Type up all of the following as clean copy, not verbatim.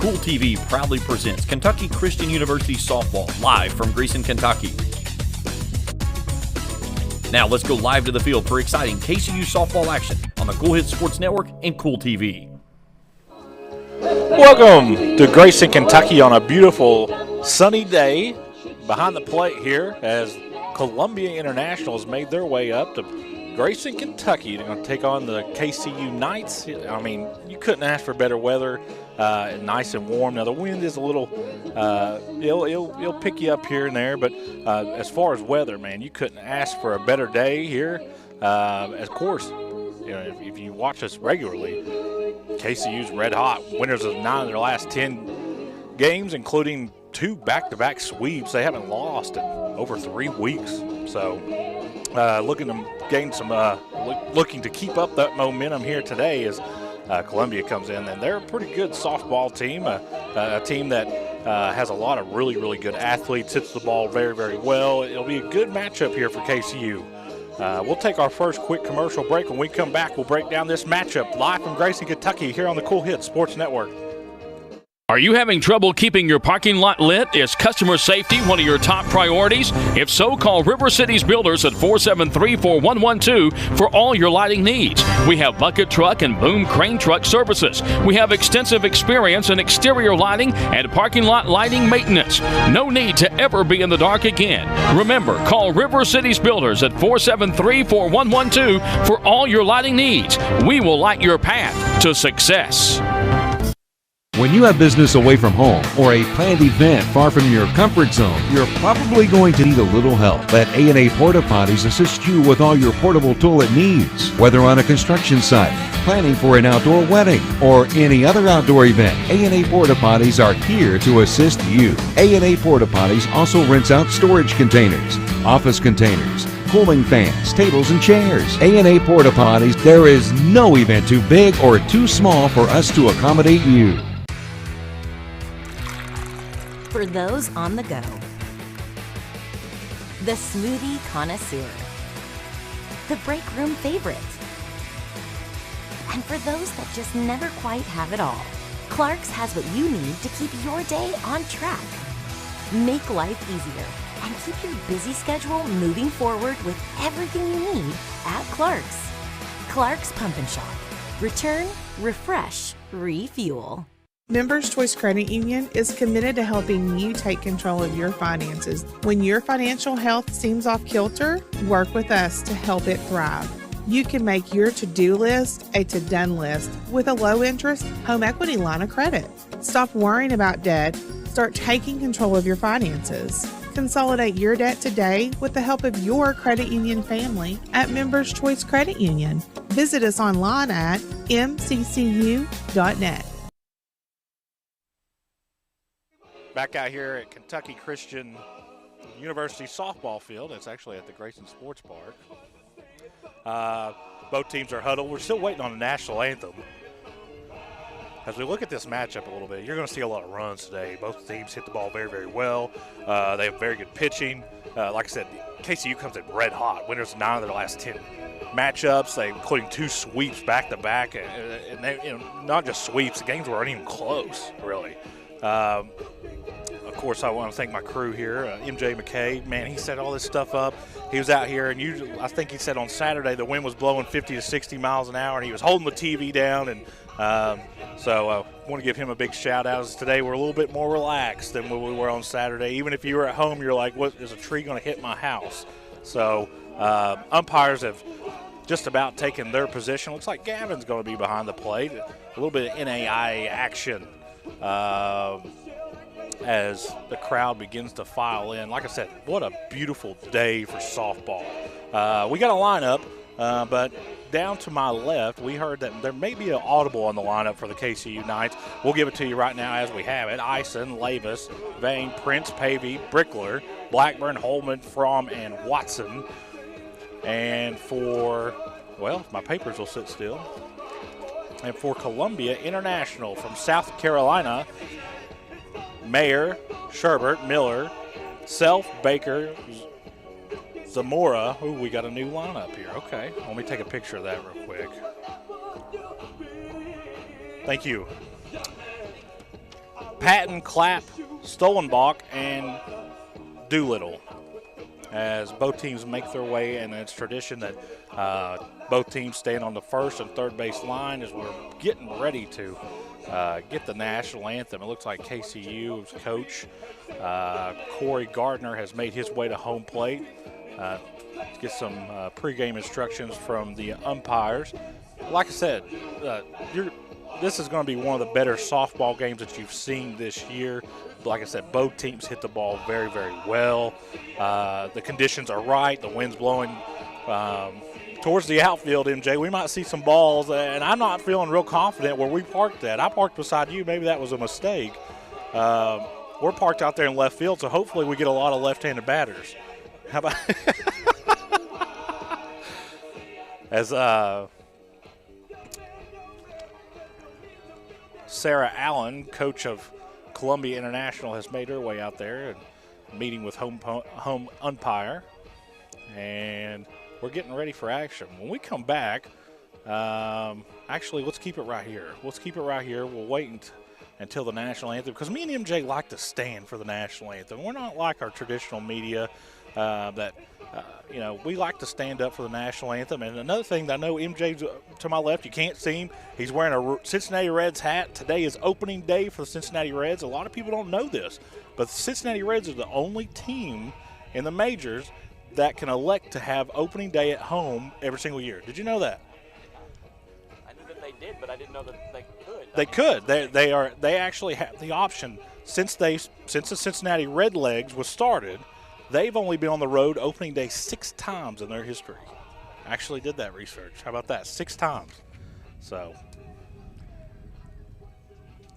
Cool TV proudly presents Kentucky Christian University Softball live from Grayson, Kentucky. Now let's go live to the field for exciting KCU softball action on the Cool Hits Sports Network and Cool TV. Welcome to Grayson, Kentucky on a beautiful sunny day. Behind the plate here as Columbia International has made their way up to Grayson, Kentucky. They're going to take on the KCU Knights. I mean, you couldn't ask for better weather. Nice and warm. Now the wind is a little, it'll pick you up here and there, but as far as weather, man, you couldn't ask for a better day here. Of course, you know, if you watch us regularly, KCU's red hot. Winners of 9 of their last 10 games, including 2 back-to-back sweeps. They haven't lost in over 3 weeks. So looking to gain some, looking to keep up that momentum here today as Columbia comes in, and they're a pretty good softball team, a team that has a lot of really, really good athletes, hits the ball very, very well. It'll be a good matchup here for KCU. We'll take our first quick commercial break. When we come back, we'll break down this matchup live from Grayson, Kentucky here on the Cool Hits Sports Network. Are you having trouble keeping your parking lot lit? Is customer safety one of your top priorities? If so, call River Cities Builders at 473-4112 for all your lighting needs. We have bucket truck and boom crane truck services. We have extensive experience in exterior lighting and parking lot lighting maintenance. No need to ever be in the dark again. Remember, call River Cities Builders at 473-4112 for all your lighting needs. We will light your path to success. When you have business away from home or a planned event far from your comfort zone, you're probably going to need a little help. Let A&A Porta Potties assist you with all your portable toilet needs. Whether on a construction site, planning for an outdoor wedding, or any other outdoor event, A&A Porta Potties are here to assist you. A&A Porta Potties also rents out storage containers, office containers, cooling fans, tables, and chairs. A&A Porta Potties, there is no event too big or too small for us to accommodate you. For those on the go, the smoothie connoisseur, the break room favorite, and for those that just never quite have it all, Clark's has what you need to keep your day on track. Make life easier and keep your busy schedule moving forward with everything you need at Clark's. Clark's Pump and Shop. Return, refresh, refuel. Members Choice Credit Union is committed to helping you take control of your finances. When your financial health seems off kilter, work with us to help it thrive. You can make your to-do list a to-done list with a low-interest home equity line of credit. Stop worrying about debt. Start taking control of your finances. Consolidate your debt today with the help of your credit union family at Members Choice Credit Union. Visit us online at mccu.net. Back out here at Kentucky Christian University softball field. It's actually at the Grayson Sports Park. Both teams are huddled. We're still waiting on the national anthem. As we look at this matchup a little bit, you're going to see a lot of runs today. Both teams hit the ball very, very well. They have very good pitching. Like I said, KCU comes in red hot. Winners of 9 of their last 10 matchups, including 2 sweeps back-to-back. And they, not just sweeps, the games weren't even close, really. Of course, I want to thank my crew here, MJ McKay. Man, he set all this stuff up. He was out here, and I think he said on Saturday the wind was blowing 50 to 60 miles an hour, and he was holding the TV down. And so I want to give him a big shout-out. As today we're a little bit more relaxed than when we were on Saturday. Even if you were at home, you're like, what, is a tree going to hit my house? So umpires have just about taken their position. Looks like Gavin's going to be behind the plate. A little bit of NAIA action as the crowd begins to file in. Like I said, what a beautiful day for softball. We got a lineup, but down to my left, we heard that there may be an audible on the lineup for the KCU Knights. We'll give it to you right now as we have it. Ison, Lavis, Vane, Prince, Pavey, Brickler, Blackburn, Holman, Fromm, and Watson. And for, well, my papers will sit still. And for Columbia International from South Carolina, Mayer, Sherbert, Miller, Self, Baker, Zamora. Ooh, we got a new lineup here. Okay, let me take a picture of that real quick. Thank you. Patton, Clapp, Stolenbach, and Doolittle, as both teams make their way, and it's tradition that both teams stand on the first and third base line as we're getting ready to get the national anthem. It looks like KCU's coach, Corey Gardner, has made his way to home plate. Get some pregame instructions from the umpires. Like I said, this is going to be one of the better softball games that you've seen this year. Like I said, both teams hit the ball very, very well. The conditions are right. The wind's blowing towards the outfield, MJ. We might see some balls, and I'm not feeling real confident where we parked at. I parked beside you. Maybe that was a mistake. We're parked out there in left field, so hopefully we get a lot of left-handed batters. How about as Sarah Allen, coach of Columbia International, has made her way out there and meeting with home umpire, and we're getting ready for action. When we come back, actually, let's keep it right here. We'll wait until the national anthem, because me and MJ like to stand for the national anthem. We're not like our traditional media that we like to stand up for the national anthem. And another thing that I know, MJ's to my left, you can't see him. He's wearing a Cincinnati Reds hat. Today is opening day for the Cincinnati Reds. A lot of people don't know this, but the Cincinnati Reds are the only team in the majors that can elect to have opening day at home every single year. Did you know that? I knew that they did, but I didn't know that they could. They could. They actually have the option. Since the Cincinnati Redlegs was started, they've only been on the road opening day 6 times in their history. I actually did that research. How about that? 6 times. So,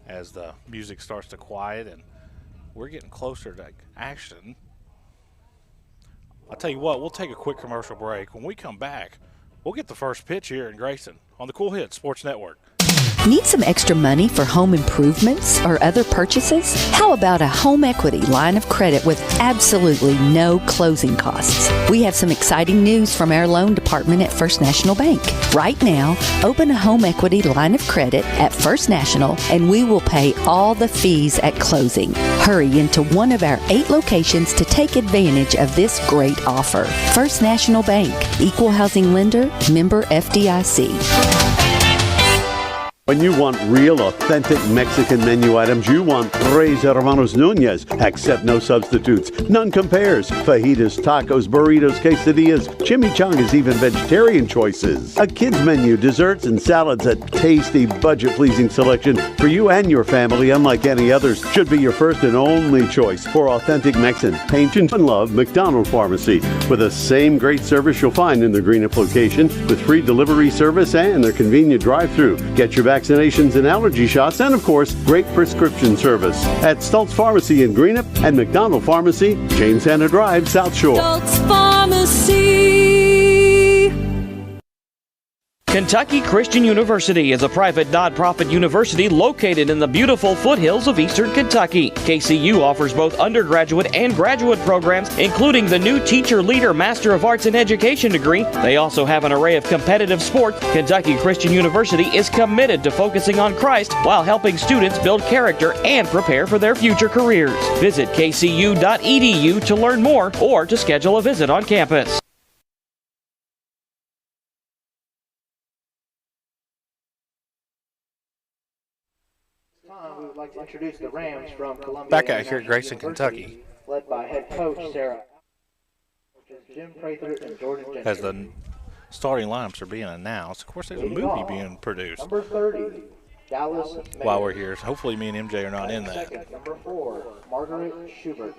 as the music starts to quiet and we're getting closer to action, I'll tell you what, we'll take a quick commercial break. When we come back, we'll get the first pitch here in Grayson on the Cool Hits Sports Network. Need some extra money for home improvements or other purchases? How about a home equity line of credit with absolutely no closing costs? We have some exciting news from our loan department at First National Bank. Right now, open a home equity line of credit at First National and we will pay all the fees at closing. Hurry into one of our 8 locations to take advantage of this great offer. First National Bank, Equal Housing Lender, member FDIC. When you want real, authentic Mexican menu items, you want Tres Hermanos Nunez. Accept no substitutes. None compares. Fajitas, tacos, burritos, quesadillas, chimichangas, even vegetarian choices. A kids menu, desserts and salads, a tasty, budget-pleasing selection for you and your family, unlike any others. Should be your first and only choice for authentic Mexican. Paint and love McDonald Pharmacy, with the same great service you'll find in their Greenup location, with free delivery service and their convenient drive-thru. Get your vaccinations and allergy shots, and of course, great prescription service at Stultz Pharmacy in Greenup and McDonald Pharmacy, James Hanna Drive, South Shore. Stultz Pharmacy. Kentucky Christian University is a private nonprofit university located in the beautiful foothills of eastern Kentucky. KCU offers both undergraduate and graduate programs, including the new Teacher Leader Master of Arts in Education degree. They also have an array of competitive sports. Kentucky Christian University is committed to focusing on Christ while helping students build character and prepare for their future careers. Visit kcu.edu to learn more or to schedule a visit on campus. We would like to introduce the Rams from Columbia. Back out here at Grayson, Kentucky. Led by head coach Sarah. Jim Prather and Jordan Gentry. As the starting lineups are being announced, of course, there's a movie being produced. Number 30, Dallas Mayer. While we're here, hopefully me and MJ are not in that. Second, number 4, Margaret Schubert.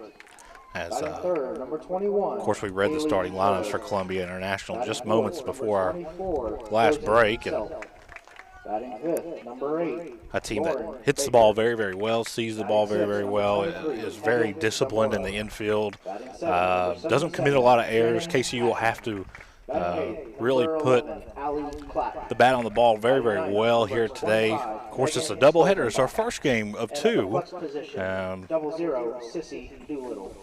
As third, number 21. Of course, we read the starting lineups for Columbia International just moments before our last break, and batting fifth, number 8. a team that hits the ball very, very well, sees the ball very, very well, is very disciplined in the infield, doesn't commit a lot of errors. KCU will have to really put the bat on the ball very, very well here today. Of course, it's a doubleheader. It's our first game of 2. 0-0, Sissy Doolittle.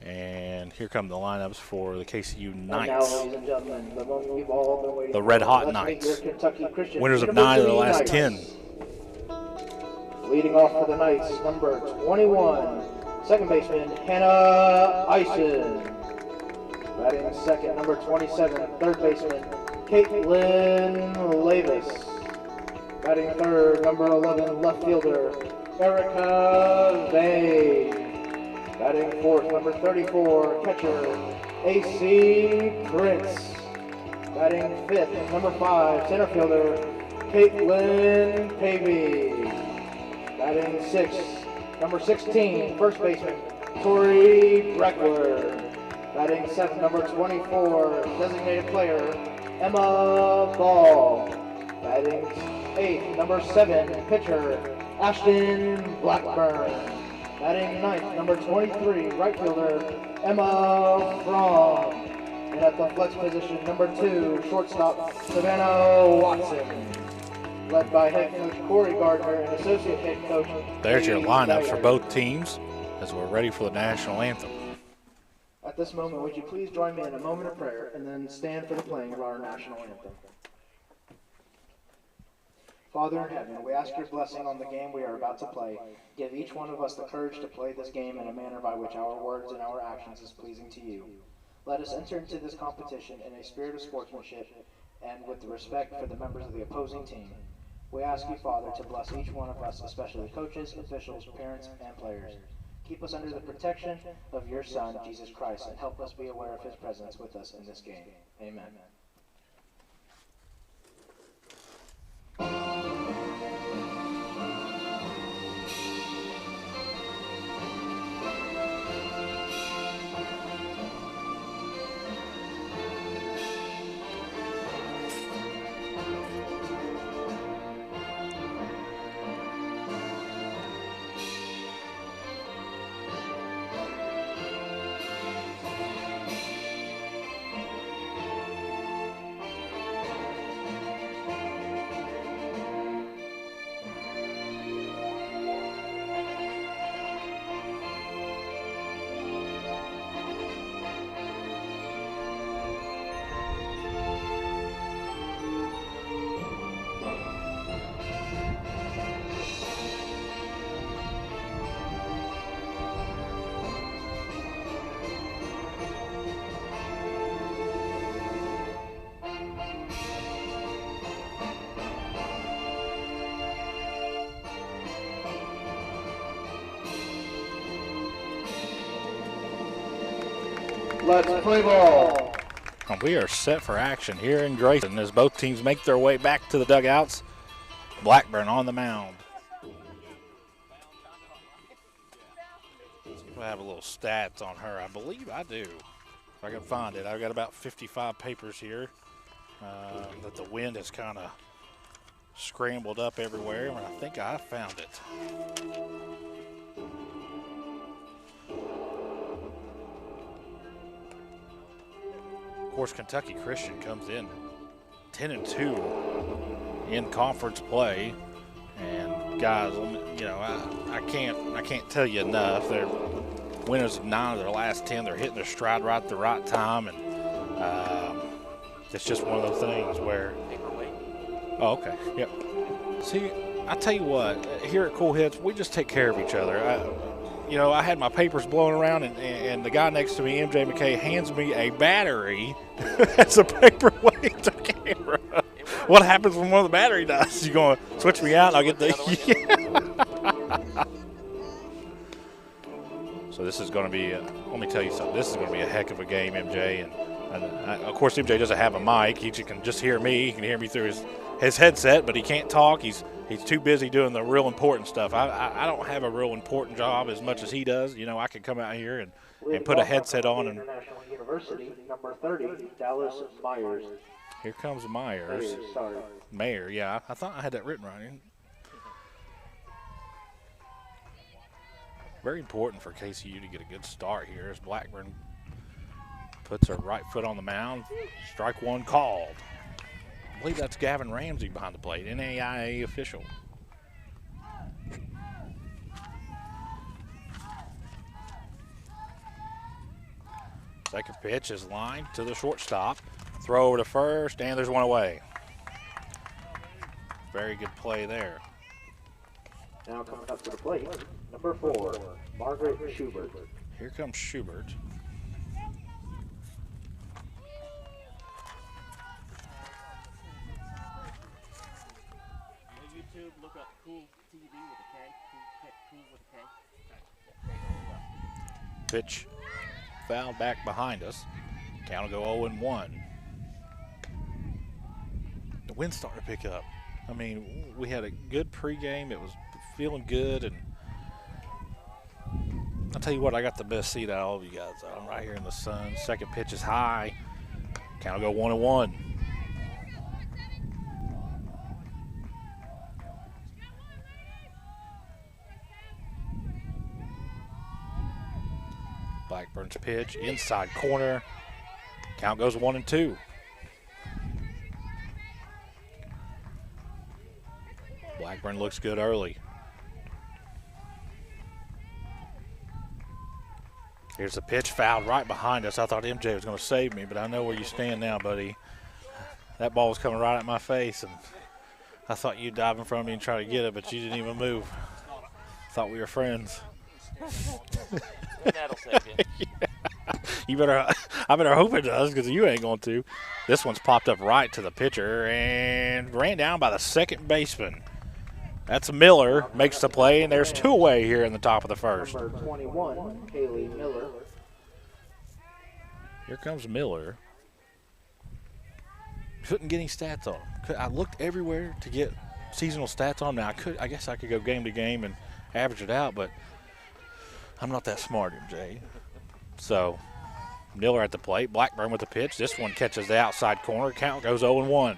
And here come the lineups for the KCU Knights. Now, ladies and gentlemen, the moment we've all been waiting The Red for. Hot Let's Knights. meet your Kentucky Christian Winners of University 9 of the last Knights. 10. Leading off for the Knights, number 21, second baseman Hannah Eisen. Batting second, number 27, third baseman Caitlin Lavis. Batting third, number 11, left fielder Erica Vane. Batting fourth, number 34, catcher AC Prince. Batting fifth, number 5, center fielder Caitlin Pavey. Batting sixth, number 16, first baseman Tori Breckler. Batting seventh, number 24, designated player Emma Ball. Batting eighth, number 7, pitcher Ashton Blackburn. Batting ninth, number 23, right fielder Emma Fromm. And at the flex position, number 2, shortstop Savannah Watson. Led by head coach Corey Gardner and associate head coach. There's your Katie lineups Dyer. for both teams as we're ready for the national anthem. At this moment, would you please join me in a moment of prayer and then stand for the playing of our national anthem. Father in heaven, we ask your blessing on the game we are about to play. Give each one of us the courage to play this game in a manner by which our words and our actions is pleasing to you. Let us enter into this competition in a spirit of sportsmanship and with the respect for the members of the opposing team. We ask you, Father, to bless each one of us, especially coaches, officials, parents, and players. Keep us under the protection of your Son, Jesus Christ, and help us be aware of his presence with us in this game. Amen. Let's play ball. And we are set for action here in Grayson as both teams make their way back to the dugouts. Blackburn on the mound. I have a little stats on her. I believe I do. If I can find it. I've got about 55 papers here that the wind has kind of scrambled up everywhere, and I think I found it. Of course, Kentucky Christian comes in 10-2 in conference play, and guys, you know, I can't tell you enough. They're winners of 9 of their last 10. They're hitting their stride right at the right time, and it's just one of those things where. Oh, okay. Yep. See, I tell you what, here at Cool Hits, we just take care of each other. I had my papers blowing around, and the guy next to me, MJ McKay, hands me a battery as a paperweight to camera. What happens when one of the battery dies? You going to switch me out and I'll get the yeah. So this is going to be, let me tell you something, this is going to be a heck of a game, MJ. And of course, MJ doesn't have a mic. He can just hear me. He can hear me through his headset, but he can't talk. He's too busy doing the real important stuff. I don't have a real important job as much as he does. You know, I can come out here and put a headset on. And International University, number 30, Dallas Myers. Here comes Myers. Mayer, yeah. I thought I had that written right. Very important for KCU to get a good start here as Blackburn puts her right foot on the mound. Strike one called. I believe that's Gavin Ramsey behind the plate, NAIA official. Second pitch is lined to the shortstop. Throw over to first, and there's one away. Very good play there. Now coming up to the plate, number 4, Margaret Schubert. Here comes Schubert. YouTube, look up Cool TV with a K. Cool with a K. Pitch foul back behind us. Count will go 0-1. The wind's starting to pick up. I mean, we had a good pregame. It was feeling good, and I'll tell you what, I got the best seat out of all of you guys. I'm right here in the sun. Second pitch is high. Count will go 1-1. Blackburn's pitch, inside corner. Count goes 1-2. Blackburn looks good early. Here's the pitch, fouled right behind us. I thought MJ was going to save me, but I know where you stand now, buddy. That ball was coming right at my face, and I thought you'd dive in front of me and try to get it, but you didn't even move. Thought we were friends. That'll save you. Yeah. I better hope it does, because you ain't going to. This one's popped up right to the pitcher and ran down by the second baseman. That's Miller, makes the play, and there's 2 away here in the top of the first. Number 21, Haley Miller. Here comes Miller. Couldn't get any stats on him. I looked everywhere to get seasonal stats on him. Now, I guess I could go game to game and average it out, but I'm not that smart, MJ. So, Miller at the plate. Blackburn with the pitch. This one catches the outside corner. Count goes 0-1.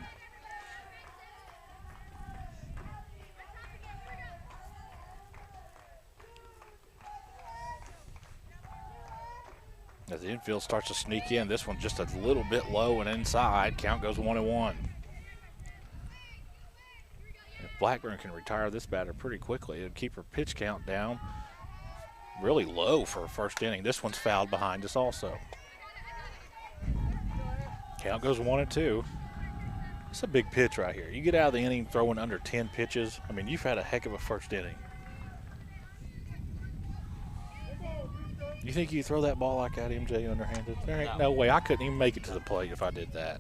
As the infield starts to sneak in, this one just a little bit low and inside. Count goes 1-1. If Blackburn can retire this batter pretty quickly, it'd keep her pitch count down really low for a first inning. This one's fouled behind us also. Count goes 1-2. It's a big pitch right here. You get out of the inning throwing under 10 pitches. I mean, you've had a heck of a first inning. You think you throw that ball like that, MJ, underhanded? There ain't no way. I couldn't even make it to the plate if I did that.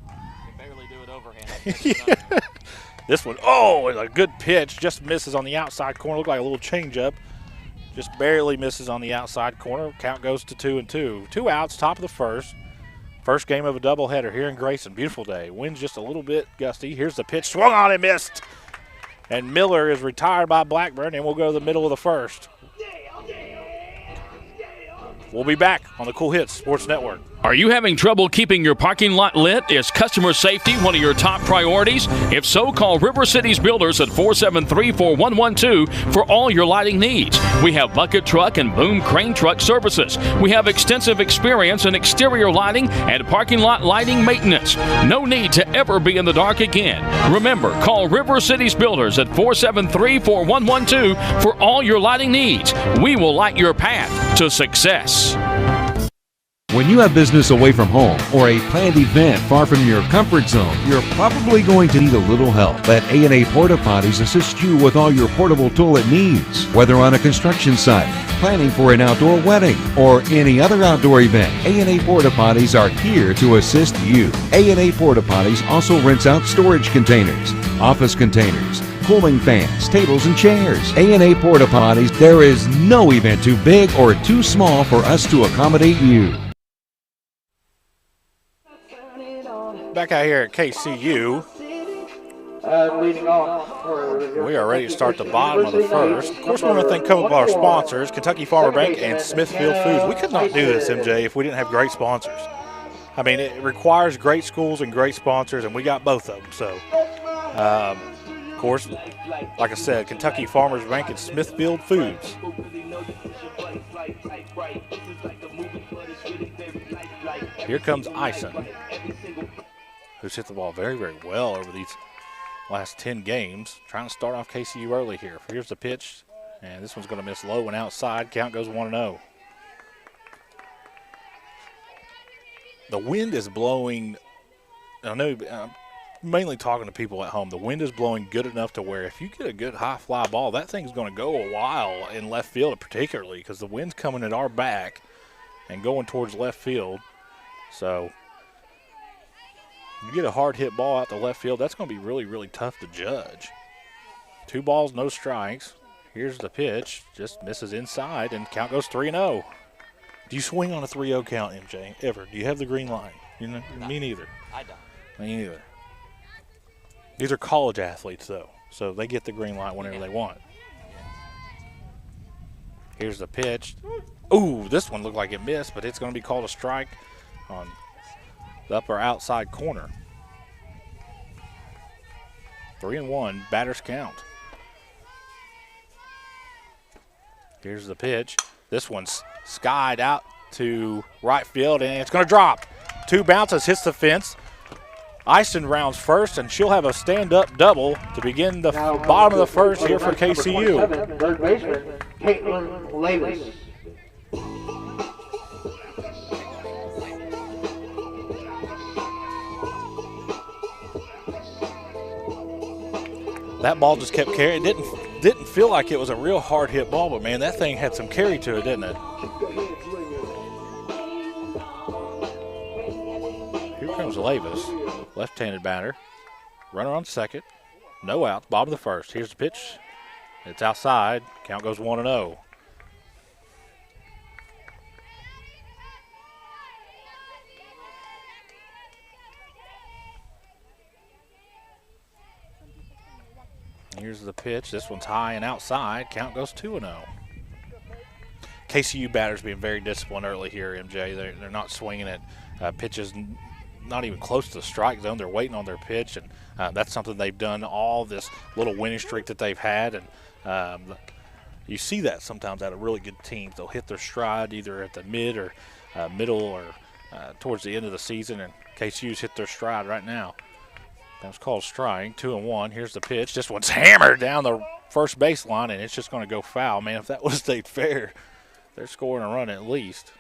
You can barely do it overhand. Yeah. This one, oh, it's a good pitch. Just misses on the outside corner. Looked like a little changeup. Just barely misses on the outside corner. Count goes to 2-2. 2 outs, top of the first. First game of a doubleheader here in Grayson. Beautiful day. Wind's just a little bit gusty. Here's the pitch. Swung on and missed. And Miller is retired by Blackburn, and we'll go to the middle of the first. We'll be back on the Cool Hits Sports Network. Are you having trouble keeping your parking lot lit? Is customer safety one of your top priorities? If so, call River Cities Builders at 473-4112 for all your lighting needs. We have bucket truck and boom crane truck services. We have extensive experience in exterior lighting and parking lot lighting maintenance. No need to ever be in the dark again. Remember, call River Cities Builders at 473-4112 for all your lighting needs. We will light your path to success. When you have business away from home or a planned event far from your comfort zone, you're probably going to need a little help. Let A&A Porta Potties assist you with all your portable toilet needs. Whether on a construction site, planning for an outdoor wedding, or any other outdoor event, A&A Porta Potties are here to assist you. A&A Porta Potties also rents out storage containers, office containers, cooling fans, tables, and chairs. A&A Porta Potties, there is no event too big or too small for us to accommodate you. Back out here at KCU. We are ready to start the bottom of the first. Of course, we want to thank a couple of our sponsors, Kentucky Farmer Bank and Smithfield Foods. We could not do this, MJ, if we didn't have great sponsors. I mean, it requires great schools and great sponsors, and we got both of them. So, of course, like I said, Kentucky Farmers Bank and Smithfield Foods. Here comes Ison, who's hit the ball very, very well over these last 10 games. Trying to start off KCU early here. Here's the pitch, and this one's going to miss low and outside. Count goes 1-0. The wind is blowing. I know mainly talking to people at home. The wind is blowing good enough to where if you get a good high fly ball, that thing's going to go a while in left field, particularly because the wind's coming at our back and going towards left field. So you get a hard hit ball out to left field, that's going to be really, really tough to judge. 2 balls, no strikes. Here's the pitch, just misses inside, and count goes 3-0. Do you swing on a 3-0 count, MJ, ever? Do you have the green line? No. Me neither. I don't. Me neither. These are college athletes, though, so they get the green light whenever they want. Here's the pitch. Ooh, this one looked like it missed, but it's going to be called a strike on the upper outside corner. 3-1, batter's count. Here's the pitch. This one's skied out to right field, and it's going to drop. 2 bounces, hits the fence. Ison rounds first, and she'll have a stand-up double to begin the bottom of the first here for KCU. Third baseman, Caitlin Lavis. That ball just kept carrying. It didn't feel like it was a real hard hit ball, but man, that thing had some carry to it, didn't it? Here comes Lavis, left-handed batter. Runner on second, no outs, bottom of the first. Here's the pitch. It's outside. Count goes 1-0. Here's the pitch. This one's high and outside. Count goes 2-0. KCU batters being very disciplined early here, MJ. They're not swinging at pitches not even close to the strike zone. They're waiting on their pitch, and that's something they've done all this little winning streak that they've had. And you see that sometimes out of really good teams. They'll hit their stride either at the mid or middle or towards the end of the season, and KCU's hit their stride right now. That's called strike. 2-1. Here's the pitch. This one's hammered down the first baseline, and it's just going to go foul. Man, if that would have stayed fair, they're scoring a run at least.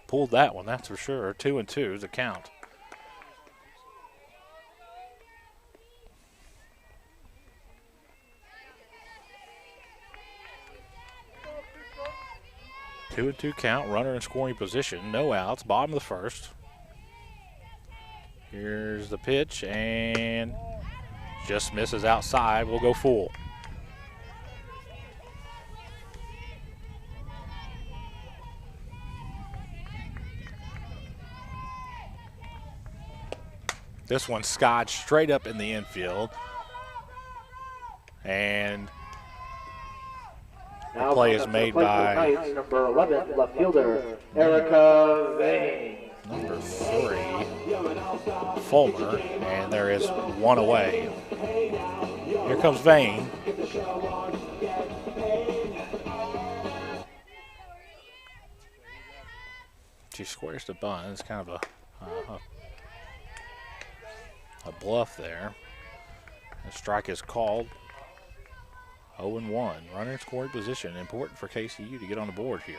Pulled that one, that's for sure. 2-2 is the count. Two and two count. Runner in scoring position. No outs. Bottom of the first. Here's the pitch, and just misses outside. We'll go full. This one skied straight up in the infield. And the play is made by number 11, left fielder, Erica Vane. Number 3, Fulmer, and there is one away. Here comes Vane. She squares the bunt. It's kind of a bluff there. The strike is called. 0-1. Runner in scoring position. Important for KCU to get on the board here.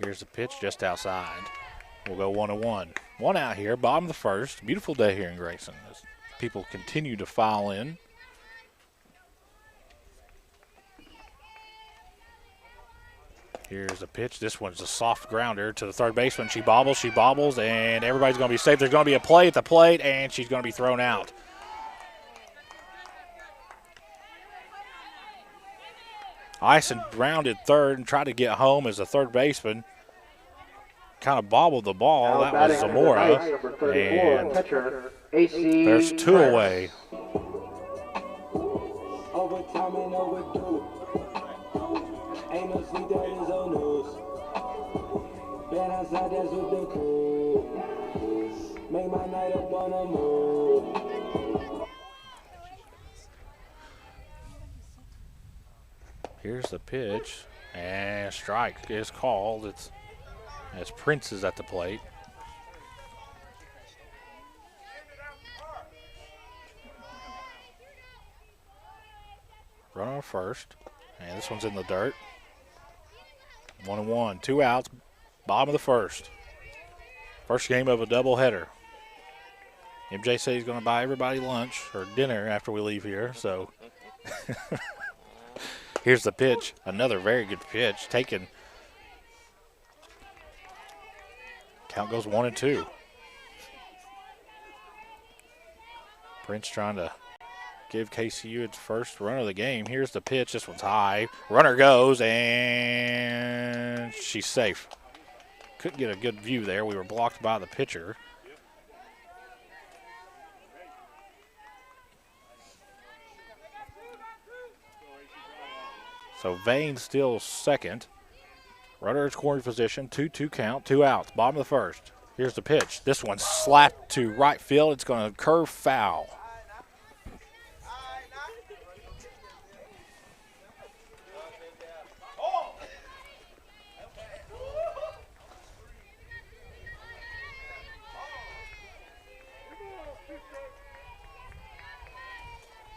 Here's the pitch just outside. We'll go 1-1. One out here, bottom of the first. Beautiful day here in Grayson as people continue to file in. Here's the pitch. This one's a soft grounder to the third baseman. She bobbles, and everybody's going to be safe. There's going to be a play at the plate, and she's going to be thrown out. Ison grounded third and tried to get home as a third baseman. Kind of bobbled the ball. That was Zamora. And there's 2 away. Here's the pitch, and strike is called. It's as Prince is at the plate. Runner on first, and this one's in the dirt. 1-1, 2 outs, bottom of the first. First game of a doubleheader. MJ said he's going to buy everybody lunch or dinner after we leave here, so. Here's the pitch. Another very good pitch. Taken. Count goes 1-2. Prince trying to give KCU its first run of the game. Here's the pitch. This one's high. Runner goes, and she's safe. Couldn't get a good view there. We were blocked by the pitcher. So Vane still second. Runner in scoring position, 2-2 count, 2 outs, bottom of the first. Here's the pitch. This one's slapped to right field. It's going to curve foul.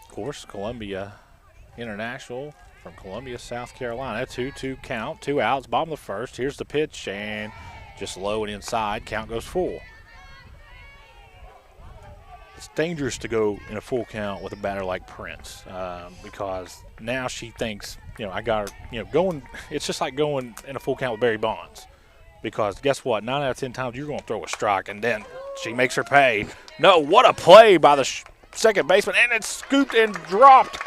Of course, Columbia International from Columbia, South Carolina. 2-2 count, 2 outs, bottom of the first. Here's the pitch, and just low and inside. Count goes full. It's dangerous to go in a full count with a batter like Prince because now she thinks, I got her, going. It's just like going in a full count with Barry Bonds because guess what? 9 out of 10 times you're going to throw a strike, and then she makes her pay. No, what a play by the second baseman, and it's scooped and dropped.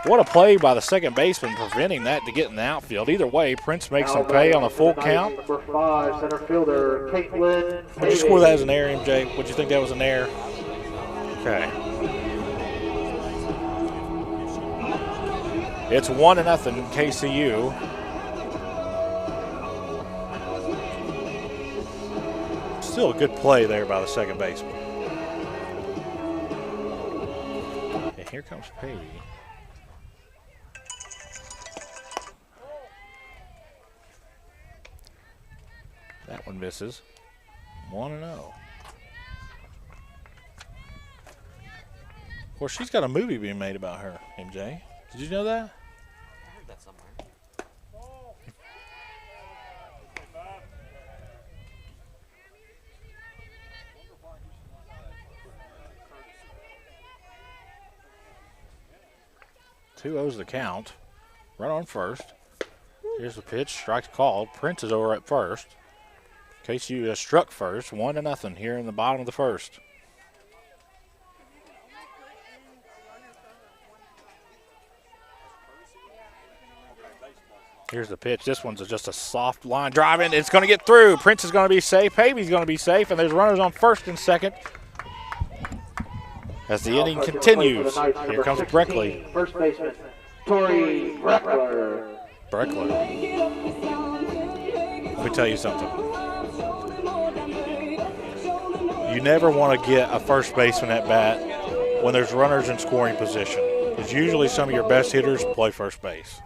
What a play by the second baseman, preventing that to get in the outfield. Either way, Prince makes some pay on a full count. Number 5, center fielder, Caitlin. Would you score that as an error, MJ? Would you think that was an error? Okay. It's 1-0 KCU. Still a good play there by the second baseman. And here comes Pavey. That one misses. 1-0. Of course, she's got a movie being made about her, MJ. Did you know that? I heard that somewhere. Two O's the count. Run on first. Here's the pitch. Strike called. Prince is over at first. KCU has struck first, 1-0 here in the bottom of the first. Here's the pitch. This one's just a soft line driving. It's going to get through. Prince is going to be safe. Pavey's going to be safe, and there's runners on first and second. As the inning continues, here comes Breckley. First baseman, Tori Breckler. Breckler. Let me tell you something. You never want to get a first baseman at bat when there's runners in scoring position. Because usually some of your best hitters play first base.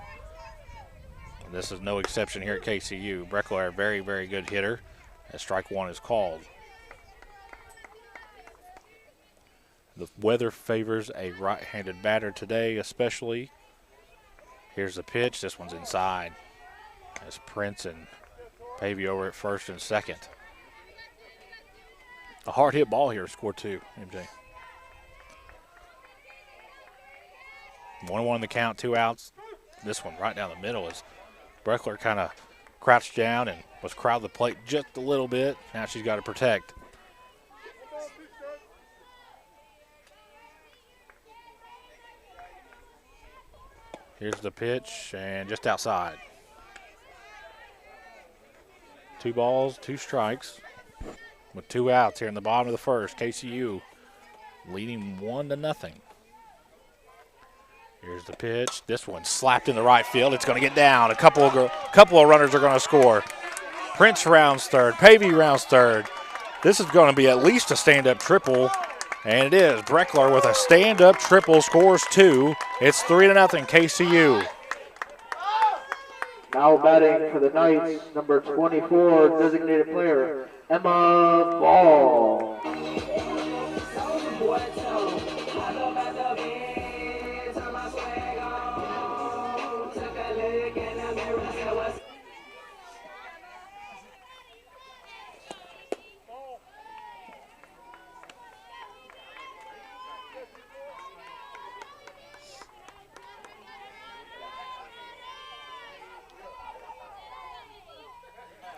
And this is no exception here at KCU. Breckler, a very, very good hitter, as strike one is called. The weather favors a right-handed batter today, especially. Here's the pitch. This one's inside. As Prince and Pavey over at first and second. A hard hit ball here, score 2, MJ. 1-1 the count, 2 outs. This one right down the middle as Breckler kind of crouched down and was crowding the plate just a little bit. Now she's got to protect. Here's the pitch, and just outside. 2 balls, 2 strikes. With 2 outs here in the bottom of the first, KCU leading 1-0. Here's the pitch. This one slapped in the right field. It's going to get down. A couple of runners are going to score. Prince rounds third. Pavey rounds third. This is going to be at least a stand-up triple, and it is. Breckler with a stand-up triple scores 2. It's 3-0 KCU. Now batting for the Knights, number 24, designated player, Emma Ball.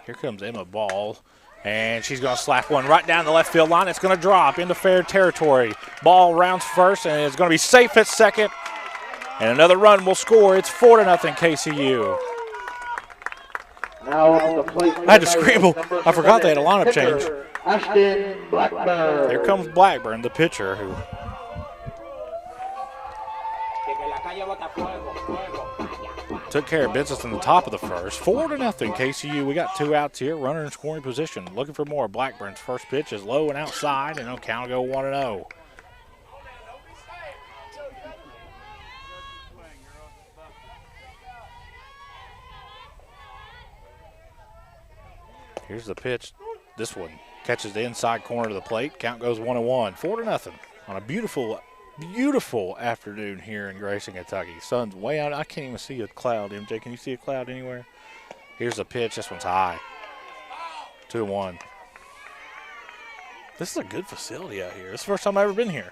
Here comes Emma Ball, and she's going to slap one right down the left field line. It's going to drop into fair territory. Ball rounds first, and it's going to be safe at second. And another run will score. It's 4-0 KCU. Now on the plate. I had to scramble. I forgot they had a lineup change. Ashton Blackburn. Here comes Blackburn, the pitcher, who took care of business in the top of the first. 4-0 KCU. We got 2 outs here. Runner in scoring position. Looking for more. Blackburn's first pitch is low and outside, and it'll count go 1-0. Here's the pitch. This one catches the inside corner of the plate. Count goes 1-1. 4-0 on a beautiful, beautiful afternoon here in Grayson, Kentucky. Sun's way out. I can't even see a cloud. MJ, can you see a cloud anywhere? Here's the pitch. This one's high. 2-1. This is a good facility out here. This is the first time I've ever been here.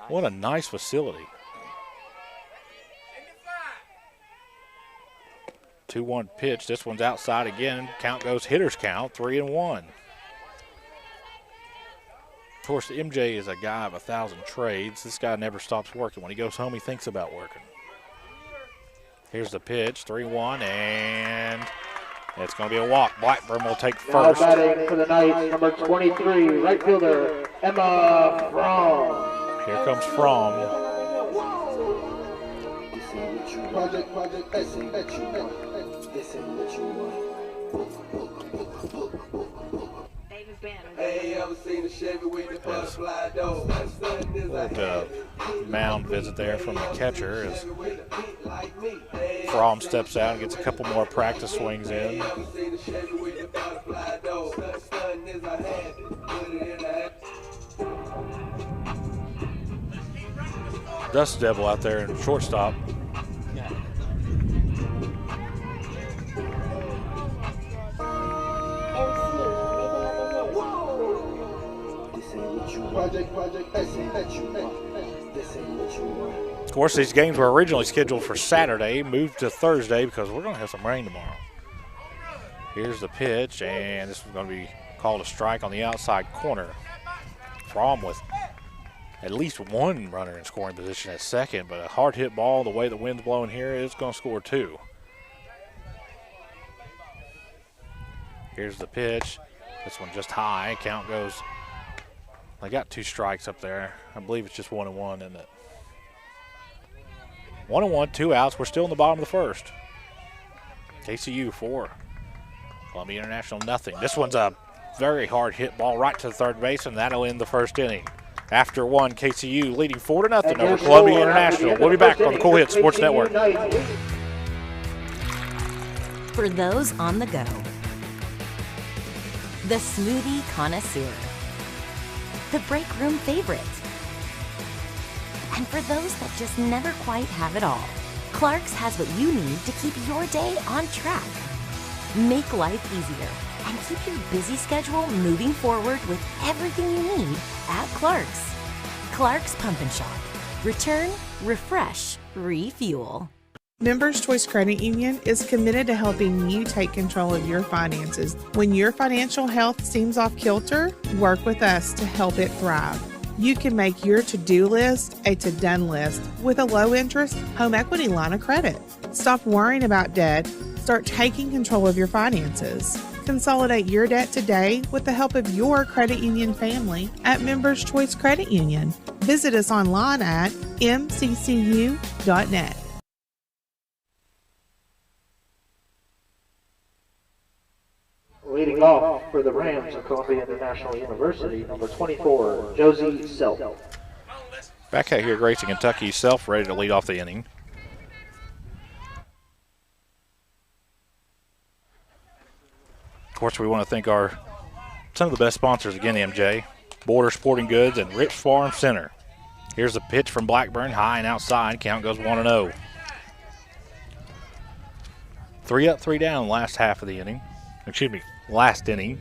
What a nice facility. 2-1 pitch. This one's outside again. Count goes hitter's count, 3-1. Of course, MJ is a guy of 1,000 trades. This guy never stops working. When he goes home, he thinks about working. Here's the pitch, 3-1, and it's going to be a walk. Blackburn will take first. Now batting for the Knights, number 23, right fielder, Emma Fromm. Here comes Fromm. Mound visit there from the catcher as Fromm steps out and gets a couple more practice swings in. Dust Devil out there in shortstop. Of course, these games were originally scheduled for Saturday, moved to Thursday because we're going to have some rain tomorrow. Here's the pitch, and this is going to be called a strike on the outside corner. Fromm with at least one runner in scoring position at second, but a hard hit ball, the way the wind's blowing here, is going to score 2. Here's the pitch. This one just high. Count goes. They got 2 strikes up there. I believe it's just 1-1, isn't it? 1-1, 2 outs. We're still in the bottom of the first. KCU 4. Columbia International nothing. This one's a very hard hit ball right to the third base, and that'll end the first inning. After 1, KCU leading 4-0 over Columbia International. We'll be back on the Cool Hits Sports Network. For those on the go, the smoothie connoisseur, the break room favorite, and for those that just never quite have it all, Clark's has what you need to keep your day on track. Make life easier and keep your busy schedule moving forward with everything you need at Clark's. Clark's Pump and Shop. Return, refresh, refuel. Members Choice Credit Union is committed to helping you take control of your finances. When your financial health seems off kilter, work with us to help it thrive. You can make your to-do list a to-done list with a low-interest home equity line of credit. Stop worrying about debt. Start taking control of your finances. Consolidate your debt today with the help of your credit union family at Members Choice Credit Union. Visit us online at mccu.net. Leading off for the Rams of Columbia International University, number 24, Josie Self. Back out here, Grayson, Kentucky, Self ready to lead off the inning. Of course, we want to thank some of the best sponsors again, MJ. Border Sporting Goods and Rich Farm Center. Here's a pitch from Blackburn, high and outside. Count goes 1-0. 3 up, 3 down last half of the inning. Excuse me, last inning.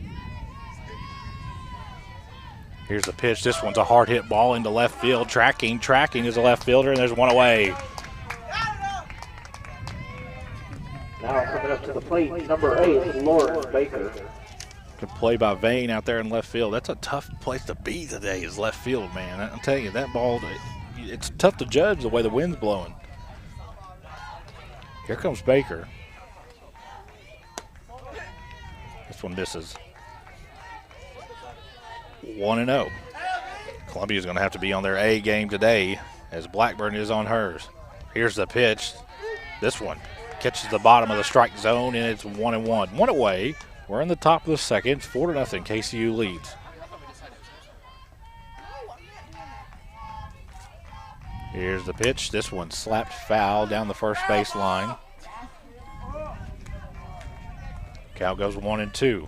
Here's the pitch. This one's a hard hit ball into left field. Tracking is a left fielder, and there's one away. Now coming up to the plate, number 8, Lauren Baker. Good play by Vane out there in left field. That's a tough place to be today, is left field, man. I'm telling you, that ball, it's tough to judge the way the wind's blowing. Here comes Baker. This one misses. 1-0. Columbia's going to have to be on their A game today as Blackburn is on hers. Here's the pitch. This one catches the bottom of the strike zone, and it's 1-1. One away. We're in the top of the second. 4-0. KCU leads. Here's the pitch. This one slapped foul down the first base line. Count goes 1-2.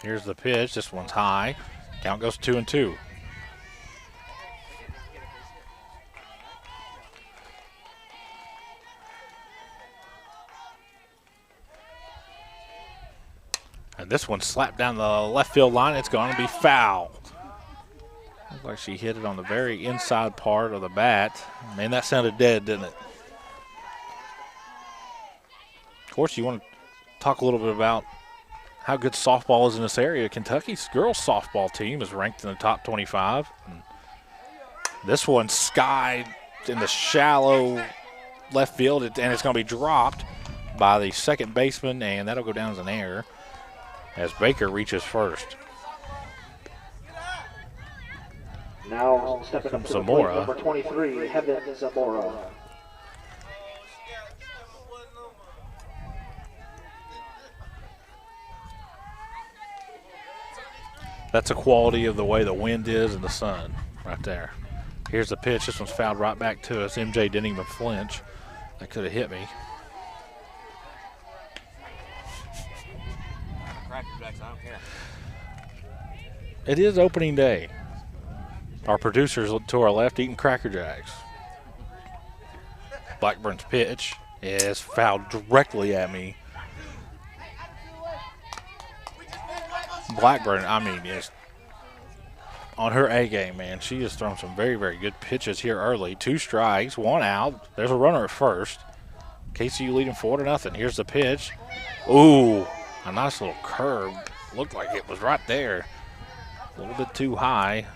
Here's the pitch. This one's high. Count goes 2-2. And this one slapped down the left field line. It's going to be foul. Looks like she hit it on the very inside part of the bat. Man, that sounded dead, didn't it? Of course, you want to talk a little bit about how good softball is in this area. Kentucky's girls softball team is ranked in the top 25. And this one skied in the shallow left field, and it's going to be dropped by the second baseman, and that'll go down as an error as Baker reaches first. Now stepping up to the plate, number 23, Heaven Zamora. That's a quality of the way the wind is and the sun right there. Here's the pitch. This one's fouled right back to us. MJ didn't even flinch. That could have hit me. I don't care. It is opening day. Our producers to our left eating Cracker Jacks. Blackburn's pitch is fouled directly at me. Blackburn, I mean, is on her A game, man. She has thrown some very, very good pitches here early. 2 strikes, 1 out. There's a runner at first. KCU leading 4-0. Here's the pitch. Ooh, a nice little curve. Looked like it was right there. A little bit too high.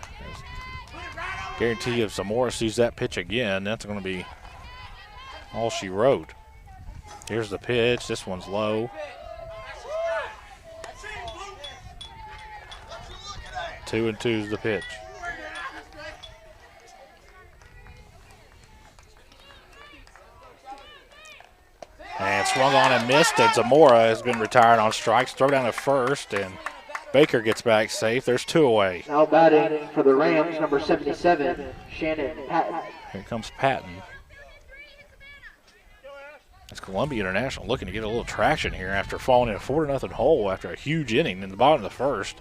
Guarantee if Zamora sees that pitch again, that's going to be all she wrote. Here's the pitch. This one's low. 2-2 is the pitch. And swung on and missed, and Zamora has been retired on strikes. Throw down at first, and Baker gets back safe. There's 2 away. Now batting for the Rams, number 77, Shannon Patton. Here comes Patton. It's Columbia International looking to get a little traction here after falling in a 4-0 hole after a huge inning in the bottom of the first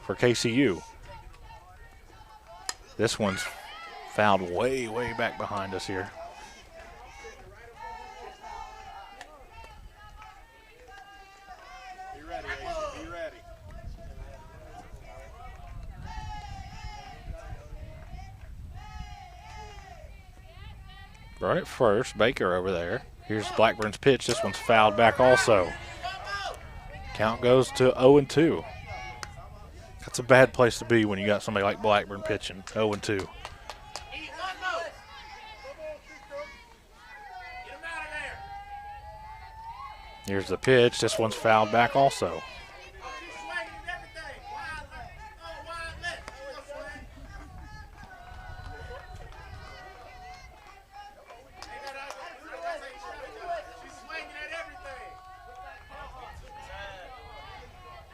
for KCU. This one's fouled way, way back behind us here. Be ready, Ace. Be ready. Right at first, Baker over there. Here's Blackburn's pitch. This one's fouled back also. Count goes to 0-2. That's a bad place to be when you got somebody like Blackburn pitching 0-2. Here's the pitch. This one's fouled back also.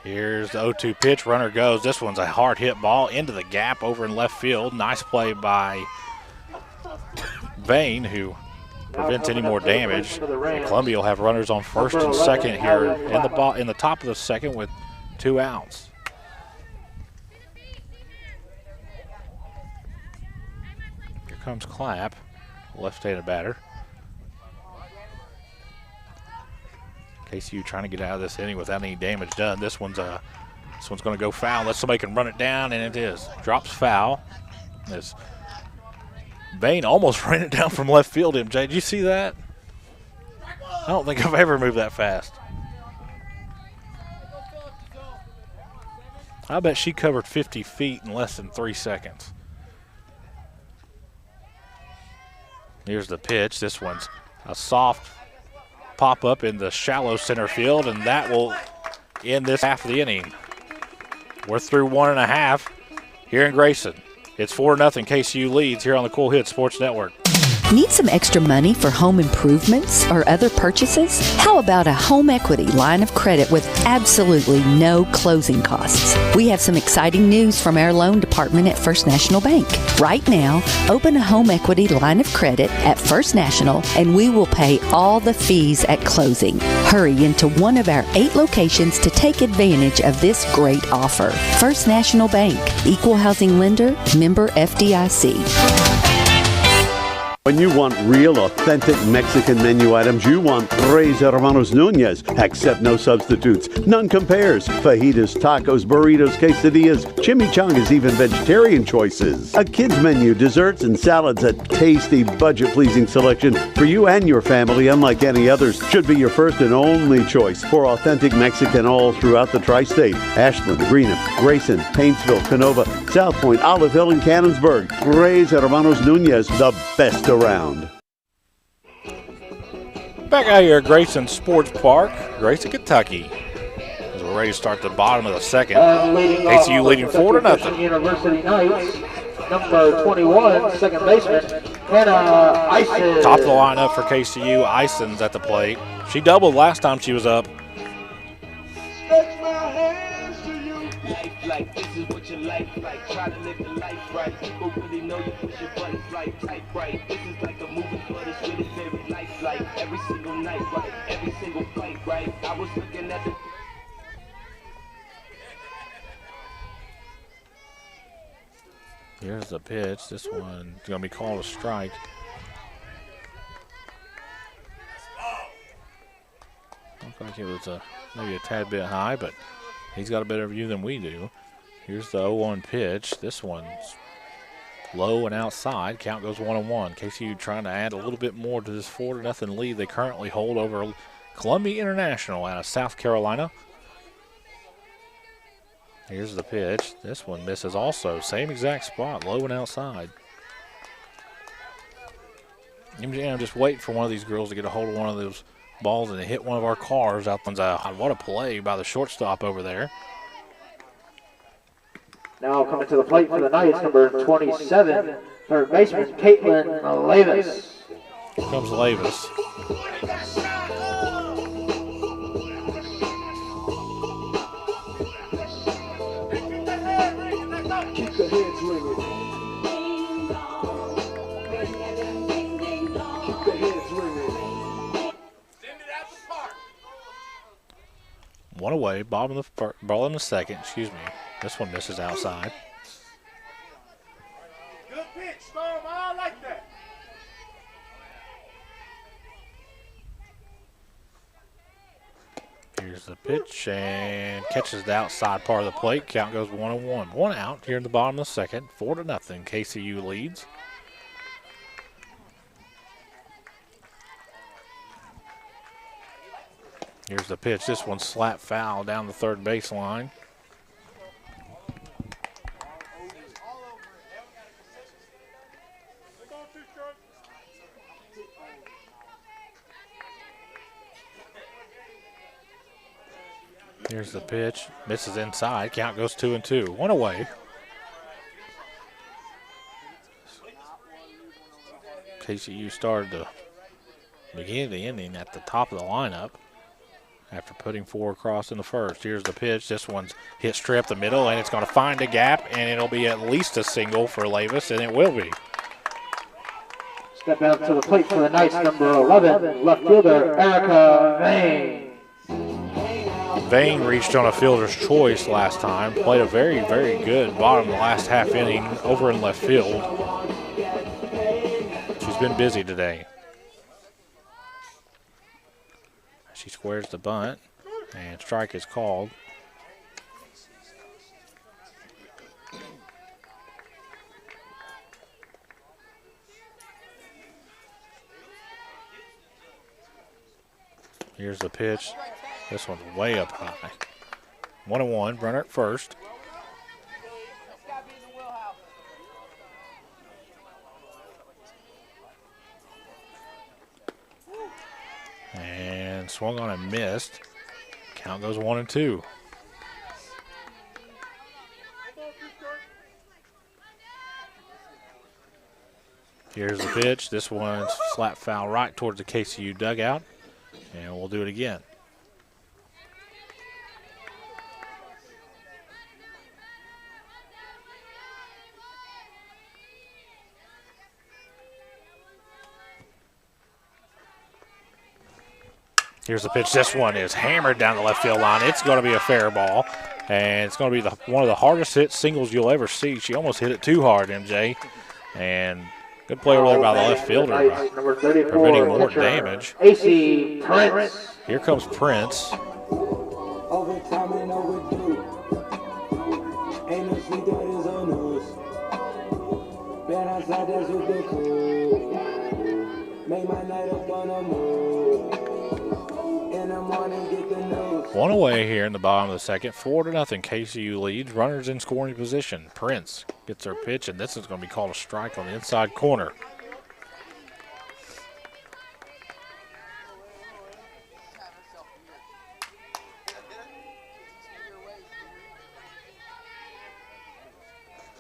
Here's the 0-2 pitch. Runner goes. This one's a hard hit ball into the gap over in left field. Nice play by Vane, who prevents any more damage. And Columbia will have runners on first and second here in the top of the second with 2 outs. Here comes Clapp, left-handed batter. KCU trying to get out of this inning without any damage done. This one's a This one's going to go foul unless somebody can run it down, and it is. Drops foul. As Bain almost ran it down from left field, MJ. Did you see that? I don't think I've ever moved that fast. I bet she covered 50 feet in less than 3 seconds. Here's the pitch. This one's a soft pop-up in the shallow center field, and that will end this half of the inning. We're through 1.5 here in Grayson. It's 4-0 KCU leads here on the Cool Hits Sports Network. Need some extra money for home improvements or other purchases? How about a home equity line of credit with absolutely no closing costs? We have some exciting news from our loan department at First National Bank. Right now, open a home equity line of credit at First National and we will pay all the fees at closing. Hurry into one of our 8 locations to take advantage of this great offer. First National Bank, Equal Housing Lender, member FDIC. When you want real, authentic Mexican menu items, you want Tres Hermanos Nunez. Accept no substitutes. None compares. Fajitas, tacos, burritos, quesadillas, chimichangas, even vegetarian choices. A kids menu, desserts and salads, a tasty, budget-pleasing selection for you and your family, unlike any others. Should be your first and only choice for authentic Mexican all throughout the tri-state. Ashland, Greenham, Grayson, Paintsville, Canova, South Point, Olive Hill, and Cannonsburg. Tres Hermanos Nunez, the best around. Back out here at Grayson Sports Park, Grayson, Kentucky. As we're ready to start the bottom of the second. KCU leading 4-0. University Knights, number 21, second baseman, Hannah Eisen. Top of the lineup for KCU, Eisen's at the plate. She doubled last time she was up. Like this is what your life like. Try to live the life right. People really know you push your buttons like type right. This is like a movie, but it's really very lifelike. Every single night, right? Every single fight, right? I was looking at the. Here's the pitch. This one's going to be called a strike. Looked like it was maybe a tad bit high, but he's got a better view than we do. Here's the 0-1 pitch. This one's low and outside. Count goes 1-1. KCU trying to add a little bit more to this 4-0 lead they currently hold over Columbia International out of South Carolina. Here's the pitch. This one misses also. Same exact spot, low and outside. I'm just waiting for one of these girls to get a hold of one of those balls and hit one of our cars out. What a play by the shortstop over there. Now coming to the plate for the Knights, number 27, third baseman, Caitlin Lavis. Here comes Lavis. Keep the heads ringing. Keep the heads ringing. One away, ball in the second, excuse me. This one misses outside. Good pitch, Storm. I like that. Here's the pitch and catches the outside part of the plate. Count goes 1-1. One out here in the bottom of the second. 4-0. KCU leads. Here's the pitch. This one's slap foul down the third baseline. Here's the pitch. Misses inside. Count goes 2-2. One away. KCU started the beginning of the inning at the top of the lineup after putting 4 across in the first. Here's the pitch. This one's hit straight up the middle, and it's going to find a gap, and it'll be at least a single for Lavis, and it will be. Step out to the plate for the Knights, number 11, left fielder, Erica Vane. Vane reached on a fielder's choice last time, played a very, very good bottom of the last half inning over in left field. She's been busy today. She squares the bunt, and strike is called. Here's the pitch. This one's way up high. 1-1, runner at first. And swung on and missed. Count goes 1-2. Here's the pitch. This one's flat foul right towards the KCU dugout. And we'll do it again. Here's the pitch. This one is hammered down the left field line. It's going to be a fair ball. And it's going to be one of the hardest hit singles you'll ever see. She almost hit it too hard, MJ. And good play over there by the left fielder, preventing more damage. AC Prince. Here comes Prince. Overtime and overdue. Ain't no sleep that is on us. Been outside, that's what they cool. Make my night up on a move. In the morning, get the news. One away here in the bottom of the second. 4-0. KCU leads. Runners in scoring position. Prince gets her pitch, and this is going to be called a strike on the inside corner.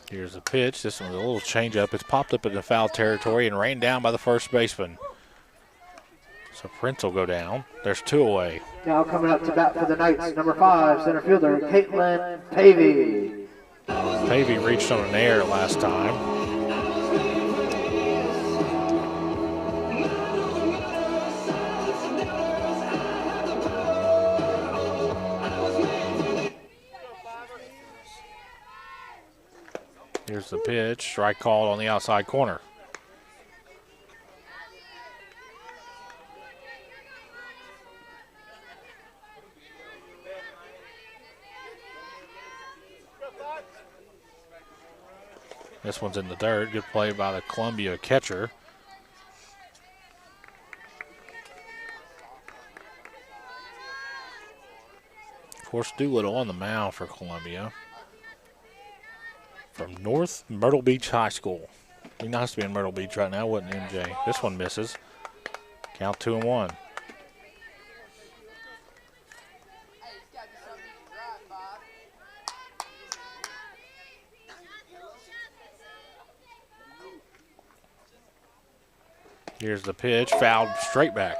Here's the pitch. This one's a little changeup. It's popped up into foul territory and rained down by the first baseman. So Prince will go down. There's 2 away. Now coming up to bat for the Knights, number 5, center fielder, Caitlin Pavey. Pavey reached on an error last time. Here's the pitch. Strike called on the outside corner. This one's in the dirt. Good play by the Columbia catcher. Of course, Doolittle on the mound for Columbia. From North Myrtle Beach High School. Be nice to be in Myrtle Beach right now, wouldn't it, MJ? This one misses. Count 2-1. Here's the pitch, fouled straight back.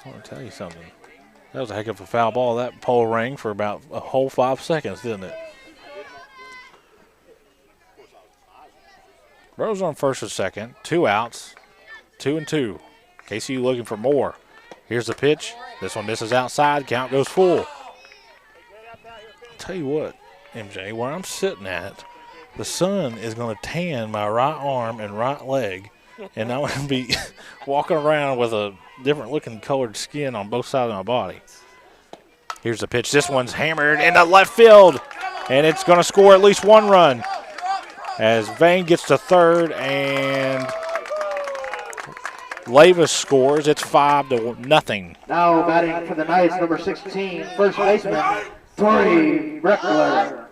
I want to tell you something. That was a heck of a foul ball. That pole rang for about a whole 5 seconds, didn't it? Rose on first and second. 2 outs. 2-2. KCU looking for more. Here's the pitch. This one misses outside. Count goes full. I'll tell you what, MJ, where I'm sitting at, the sun is going to tan my right arm and right leg, and I'm going to be walking around with a different looking colored skin on both sides of my body. Here's the pitch. This one's hammered into left field, and it's going to score at least 1 run as Vane gets to third and Lavis scores. It's 5-0. Now batting for the Knights, number 16, first baseman, Tori Breckler.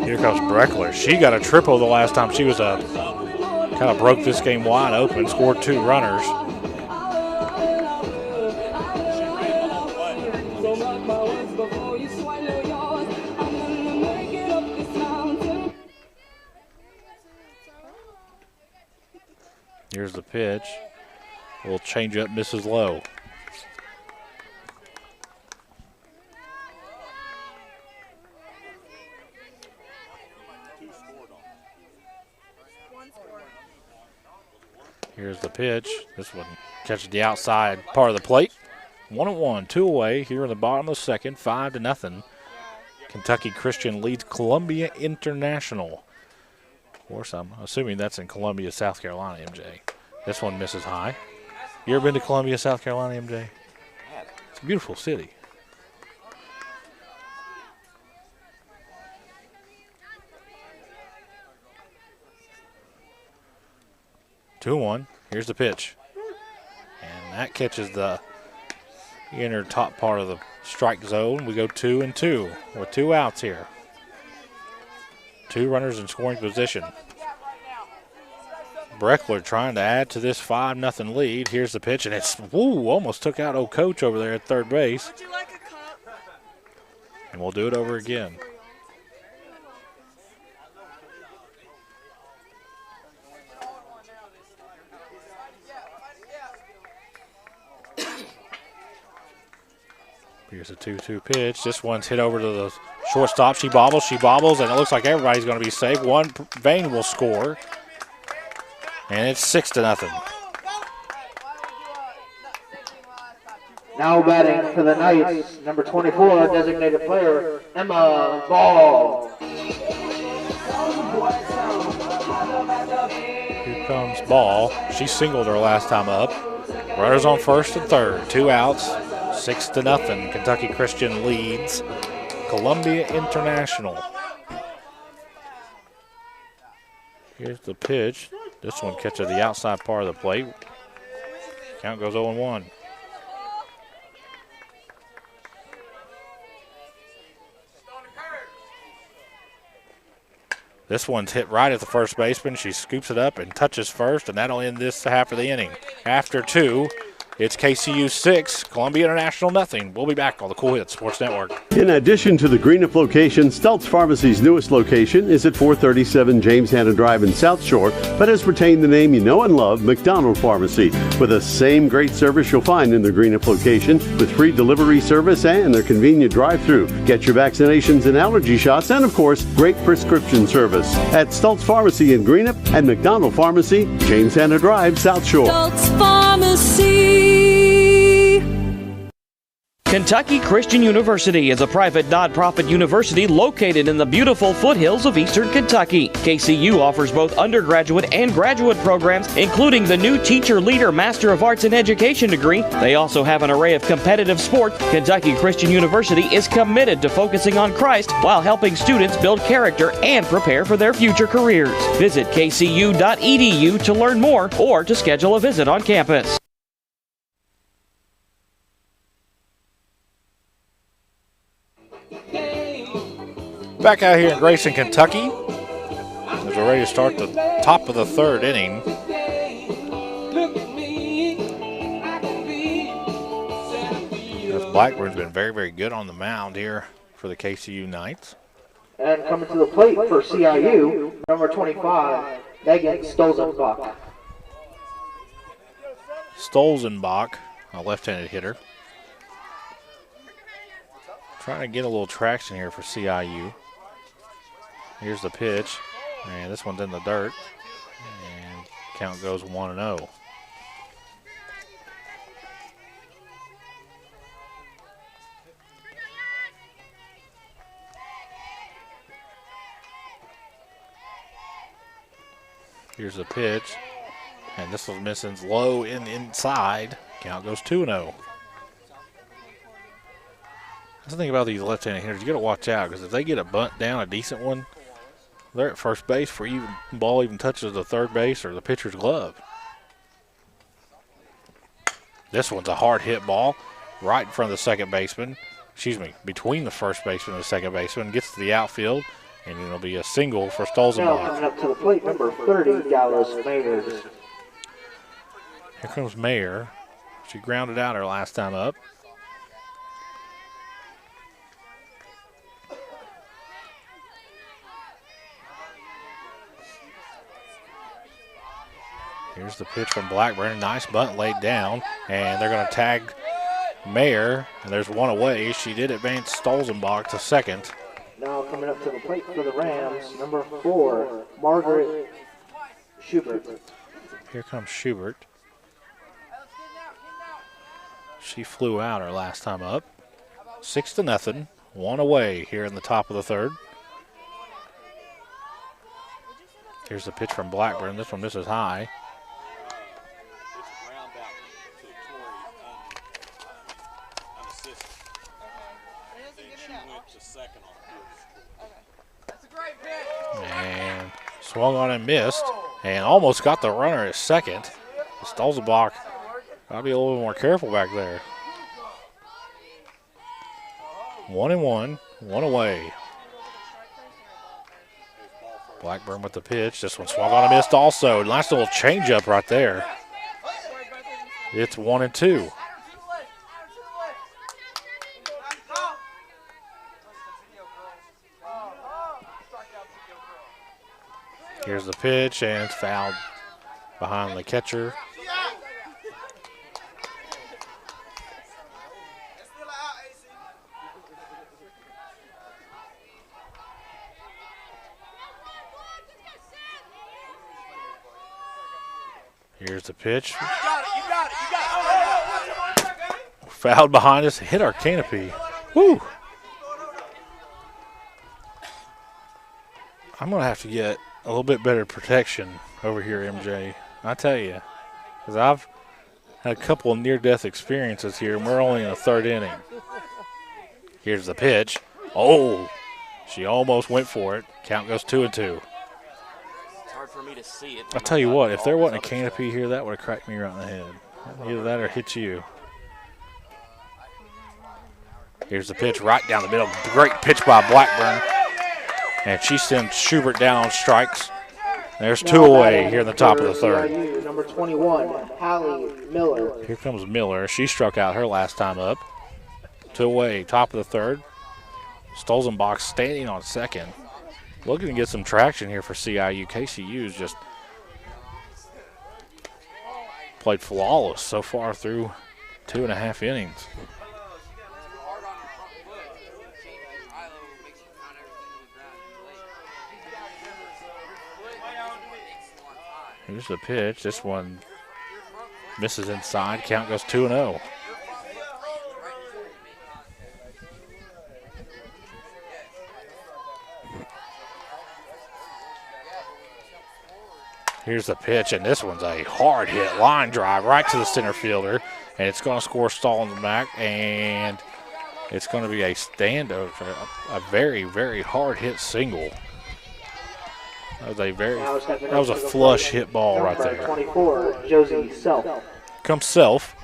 Here comes Breckler. She got a triple the last time she was up. Kind of broke this game wide open, scored 2 runners. Here's the pitch. A little change up, misses low. Here's the pitch. This one catches the outside part of the plate. 1-1, 2 away here in the bottom of the second, 5-0. Kentucky Christian leads Columbia International. Of course, I'm assuming that's in Columbia, South Carolina, MJ. This one misses high. You ever been to Columbia, South Carolina, MJ? It's a beautiful city. Two-one. Here's the pitch. That catches the inner top part of the strike zone. We go 2-2 with 2 outs here. 2 runners in scoring position. Breckler trying to add to this 5-0 lead. Here's the pitch, and it's, almost took out old Coach over there at third base. And we'll do it over again. Here's a 2-2 pitch. This one's hit over to the shortstop. She bobbles, and it looks like everybody's going to be safe. One Vane will score, and it's 6-0. Now batting for the Knights, number 24, designated player, Emma Ball. Here comes Ball. She singled her last time up. Runners on first and third. 2 outs. 6-0. Kentucky Christian leads Columbia International. Here's the pitch. This one catches the outside part of the plate. Count goes 0-1. This one's hit right at the first baseman. She scoops it up and touches first, and that'll end this half of the inning. After 2, it's KCU 6, Columbia International nothing. We'll be back on the Cool Hits Sports Network. In addition to the Greenup location, Stultz Pharmacy's newest location is at 437 James Hanna Drive in South Shore, but has retained the name you know and love, McDonald Pharmacy, with the same great service you'll find in the Greenup location, with free delivery service and their convenient drive-thru. Get your vaccinations and allergy shots, and of course, great prescription service at Stultz Pharmacy in Greenup and McDonald Pharmacy, James Hanna Drive, South Shore. Stultz Pharmacy. Kentucky Christian University is a private nonprofit university located in the beautiful foothills of eastern Kentucky. KCU offers both undergraduate and graduate programs, including the new Teacher Leader Master of Arts in Education degree. They also have an array of competitive sports. Kentucky Christian University is committed to focusing on Christ while helping students build character and prepare for their future careers. Visit kcu.edu to learn more or to schedule a visit on campus. Back out here in Grayson, Kentucky, as we're ready to start the top of the third inning. This Blackburn's been very, very good on the mound here for the KCU Knights. And coming to the plate for CIU, number 25, Megan Stolzenbach. Stolzenbach, a left-handed hitter. Trying to get a little traction here for CIU. Here's the pitch, and this one's in the dirt, and count goes 1-0. Here's the pitch, and this was missing low inside. Count goes 2-0. That's the thing about these left-handed hitters. You got to watch out, because if they get a bunt down, a decent one, they're at first base before the ball even touches the third base or the pitcher's glove. This one's a hard hit ball right in front of the second baseman. Between the first baseman and the second baseman. Gets to the outfield, and it'll be a single for Stolzenbach. Now coming up to the plate, number 30, Dallas Mayers. Here comes Mayer. She grounded out her last time up. Here's the pitch from Blackburn. Nice bunt laid down, and they're going to tag Mayer, and there's one away. She did advance Stolzenbach to second. Now coming up to the plate for the Rams, number 4, Margaret Schubert. Here comes Schubert. She flew out her last time up. 6-0, one away here in the top of the third. Here's the pitch from Blackburn. This one misses high. And swung on and missed, and almost got the runner at second. Stolzenbach Gotta be a little more careful back there. 1-1, one away. Blackburn with the pitch. This one swung on and missed also. Nice little changeup right there. It's 1-2. Here's the pitch, and it's fouled behind the catcher. Here's the pitch. You got it. Fouled behind us, hit our canopy. Woo! I'm going to have to get a little bit better protection over here, MJ. I tell you, because I've had a couple of near-death experiences here, and we're only in the third inning. Here's the pitch. Oh, she almost went for it. Count goes 2-2. It's hard for me to see it. I'll tell you what, if there wasn't a canopy here, that would have cracked me right in the head. Either that or hit you. Here's the pitch right down the middle. Great pitch by Blackburn. And she sends Schubert down on strikes. There's two away here in the top of the third. CIU, number 21, Hallie Miller. Here comes Miller. She struck out her last time up. Two away, top of the third. Stolzenbach standing on second. Looking to get some traction here for CIU. KCU's just played flawless so far through 2.5 innings. Here's the pitch. This one misses inside. Count goes 2-0. Here's the pitch, and this one's a hard hit line drive right to the center fielder, and it's going to score Stahl in the back, and it's going to be a standover, a very, very hard hit single. That was a flush hit ball right there. 24, Josie Self. Comes Self.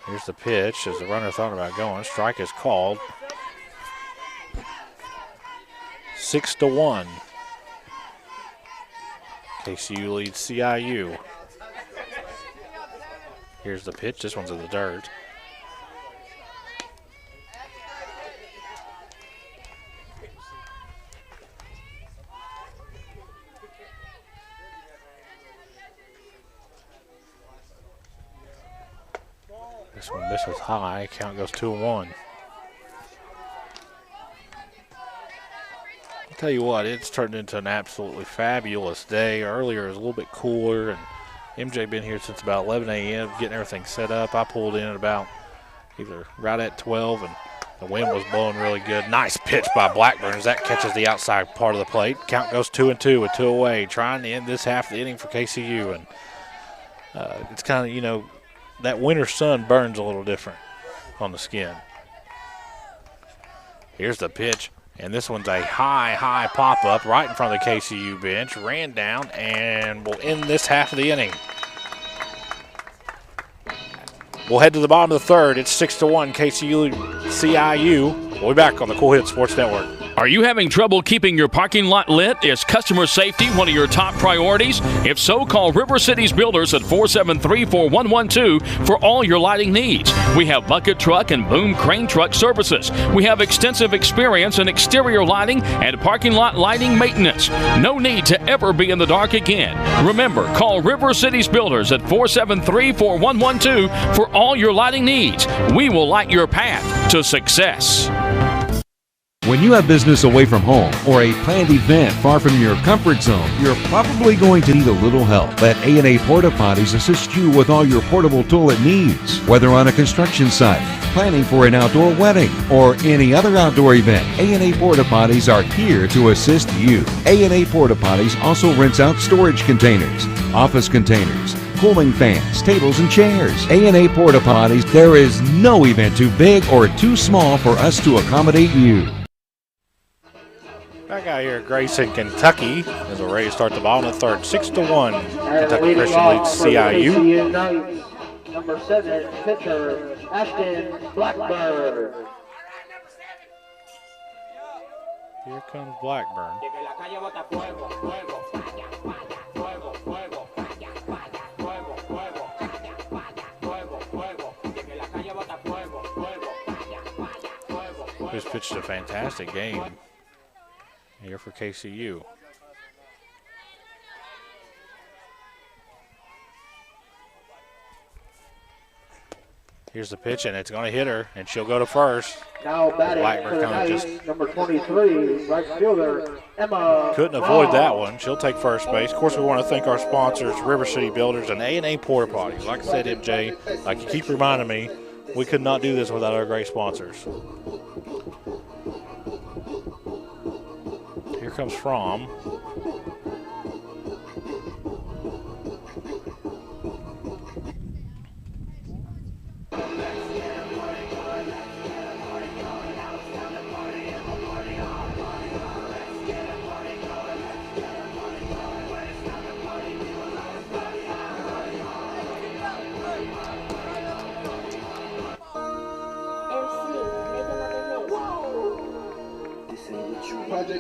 Here's the pitch as the runner thought about going. Strike is called. 6-1. KCU leads CIU. Here's the pitch. This one's in the dirt. This one misses high. Count goes 2-1. I'll tell you what, it's turned into an absolutely fabulous day. Earlier it was a little bit cooler, and MJ been here since about 11 a.m. getting everything set up. I pulled in at about either right at 12, and the wind was blowing really good. Nice pitch by Blackburn as that catches the outside part of the plate. Count goes 2-2 with 2 away, trying to end this half of the inning for KCU. And it's kind of, you know, that winter sun burns a little different on the skin. Here's the pitch, and this one's a high pop-up right in front of the KCU bench. Ran down and will end this half of the inning. We'll head to the bottom of the third. It's 6-1 CIU. We'll be back on the Cool Hit Sports Network. Are you having trouble keeping your parking lot lit? Is customer safety one of your top priorities? If so, call River Cities Builders at 473-4112 for all your lighting needs. We have bucket truck and boom crane truck services. We have extensive experience in exterior lighting and parking lot lighting maintenance. No need to ever be in the dark again. Remember, call River Cities Builders at 473-4112 for all your lighting needs. We will light your path to success. When you have business away from home or a planned event far from your comfort zone, you're probably going to need a little help. Let A&A Porta Potties assist you with all your portable toilet needs. Whether on a construction site, planning for an outdoor wedding, or any other outdoor event, A&A Porta Potties are here to assist you. A&A Porta Potties also rents out storage containers, office containers, cooling fans, tables, and chairs. A&A Porta Potties, there is no event too big or too small for us to accommodate you. Back out here, Grayson, Kentucky, as we're ready to start the ball in the third. 6-1, Kentucky Christian leads CIU. Number 7, pitcher, Ashton Blackburn. Here comes Blackburn. Who's pitched a fantastic game here for KCU. Here's the pitch, and it's going to hit her, and she'll go to first. Now batting for the Knights, number 23, right fielder, Emma. Couldn't avoid that one. She'll take first base. Of course, we want to thank our sponsors, River City Builders and A&A Porta Potties. Like I said, MJ, like you keep reminding me, we could not do this without our great sponsors. Here comes Fromm.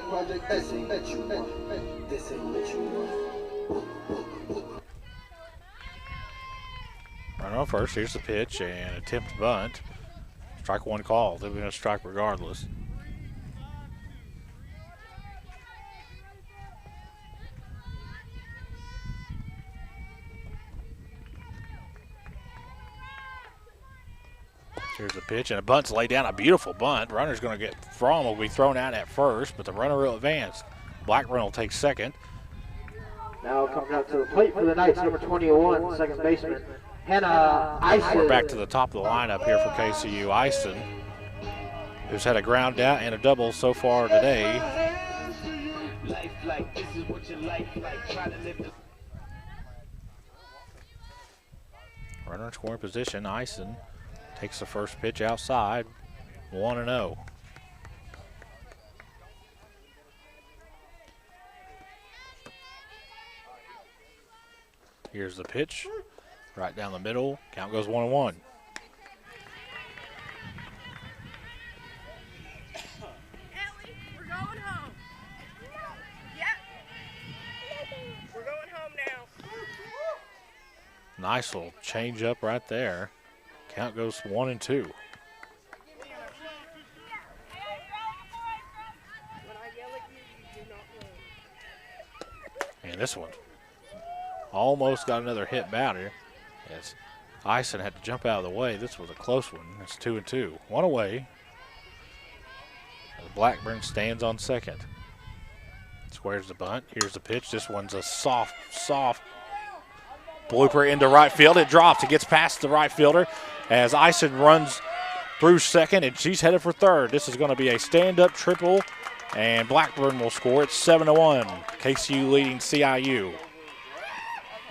Project, this ain't what you want. This ain't what you want. Runner on first. Here's the pitch and attempt to bunt. Strike one call. They're going to strike regardless. Here's the pitch, and a bunt's laid down. A beautiful bunt. Runner's going to get Fromm will be thrown out at first, but the runner will advance. Blackburn will take second. Now coming out to the plate for the Knights, number 21, second baseman, Hannah Ison. We're back to the top of the lineup here for KCU. Ison, who's had a ground out and a double so far today. Runner in scoring position. Ison takes the first pitch outside, 1-0. Here's the pitch, right down the middle. Count goes 1-1. We're going home. Yep. We're going home now. Nice little change up right there. Count goes 1-2. And this one almost got another hit batter as Ison had to jump out of the way. This was a close one. It's 2-2. One away. As Blackburn stands on second. Squares the bunt. Here's the pitch. This one's a soft blooper into right field. It drops. It gets past the right fielder as Ison runs through second, and she's headed for third. This is going to be a stand-up triple, and Blackburn will score. It's 7-1. KCU leading CIU.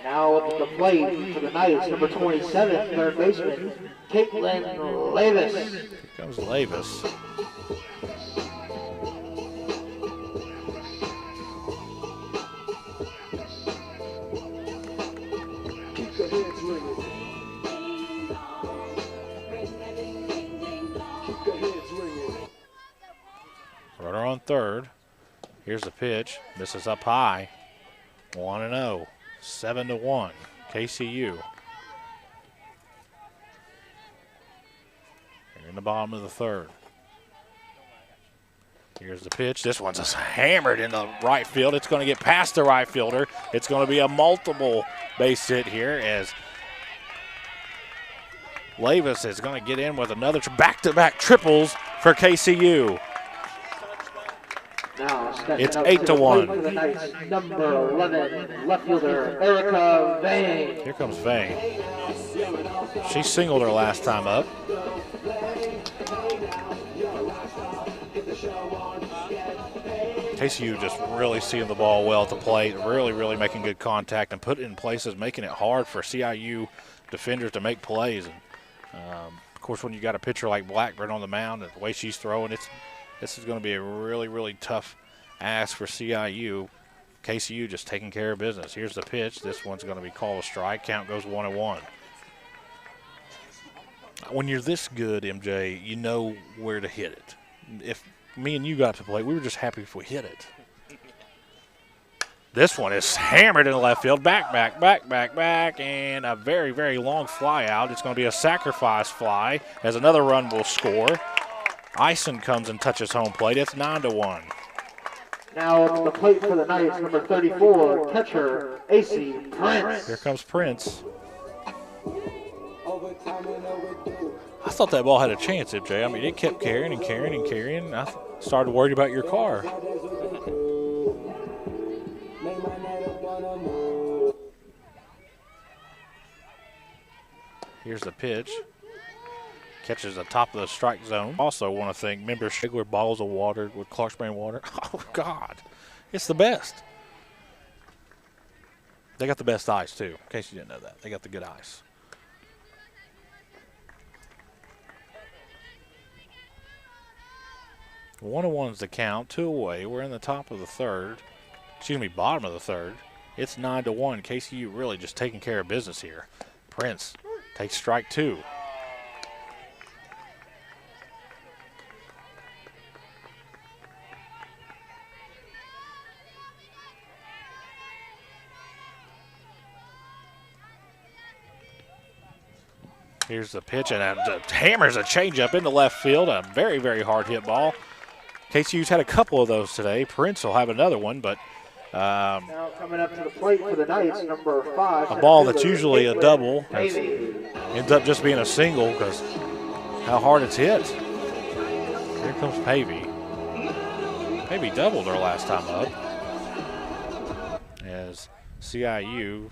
Now at the plate for the Knights, number 27, third baseman, Caitlin Lavis. Here comes Lavis. Runner on third. Here's the pitch. Misses up high. 1-0. 7-1. KCU. In the bottom of the third. Here's the pitch. This one's just hammered in the right field. It's going to get past the right fielder. It's going to be a multiple base hit here as Lavis is going to get in with another back-to-back triples for KCU. Now it's 8-1. The Knights, number 11, left fielder Erica Vane. Here comes Vane. She singled her last time up. KCU just really seeing the ball well at the plate, really making good contact and put it in places, making it hard for CIU defenders to make plays. And of course, when you got a pitcher like Blackburn on the mound and the way she's throwing, this is going to be a really tough As for CIU, KCU just taking care of business. Here's the pitch. This one's going to be called a strike. Count goes 1-1. When you're this good, MJ, you know where to hit it. If me and you got to play, we were just happy if we hit it. This one is hammered in the left field. Back, and a very, very long fly out. It's going to be a sacrifice fly as another run will score. Ison comes and touches home plate. It's 9-1. Now the plate for the Knights, number 34, catcher, AC Prince. Here comes Prince. I thought that ball had a chance, MJ. I mean, it kept carrying and carrying and carrying. I started worried about your car. Here's the pitch. Catches the top of the strike zone. Also want to thank member Shigler Bottles of Water with Clark's Brand Water. Oh, God. It's the best. They got the best ice, too, in case you didn't know that. They got the good ice. One and one's the count. 2 away. We're in the top of the third. Excuse me, bottom of the third. It's 9-1. KCU really just taking care of business here. Prince takes strike 2. Here's the pitch, and hammers a changeup into left field. A very, very hard hit ball. KCU's had a couple of those today. Prince will have another one, but now coming up to the plate for the Knights, number 5. A ball that's usually a double ends up just being a single because how hard it's hit. Here comes Pavey. Pavey doubled her last time up as CIU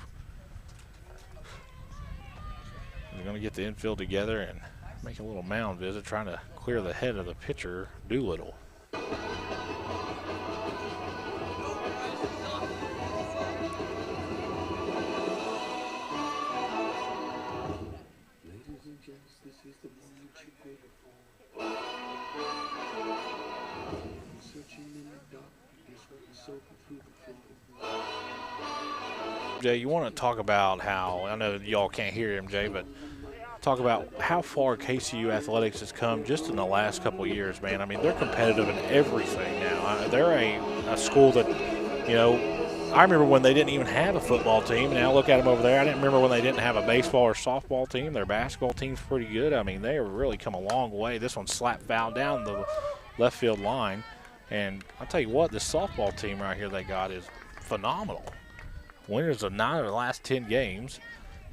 is going to get the infield together and make a little mound visit, trying to clear the head of the pitcher, Doolittle. Jay, you want to talk about how, I know y'all can't hear him, Jay, but talk about how far KCU athletics has come just in the last couple of years, man. I mean, they're competitive in everything now. They're a school that, you know, I remember when they didn't even have a football team. Now look at them over there. I didn't remember when they didn't have a baseball or softball team. Their basketball team's pretty good. I mean, they have really come a long way. This one slapped foul down the left field line. And I'll tell you what, this softball team right here they got is phenomenal. Winners of 9 of the last 10 games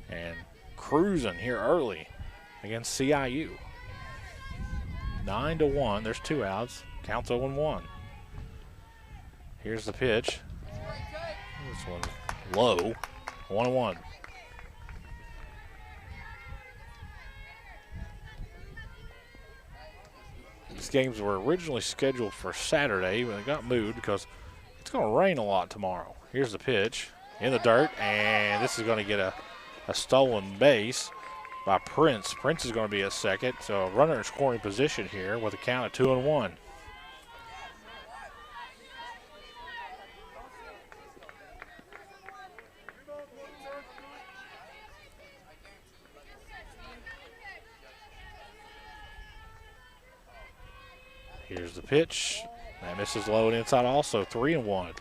and cruising here early against CIU. 9-1. There's 2 outs. Counts 0-1. Here's the pitch. This one low. 1-1. These games were originally scheduled for Saturday, but they got moved because it's going to rain a lot tomorrow. Here's the pitch. In the dirt, and this is going to get a stolen base by Prince. Prince is going to be at second, so a runner in scoring position here with a count of 2-1. Here's the pitch. That misses low and inside also, 3-1.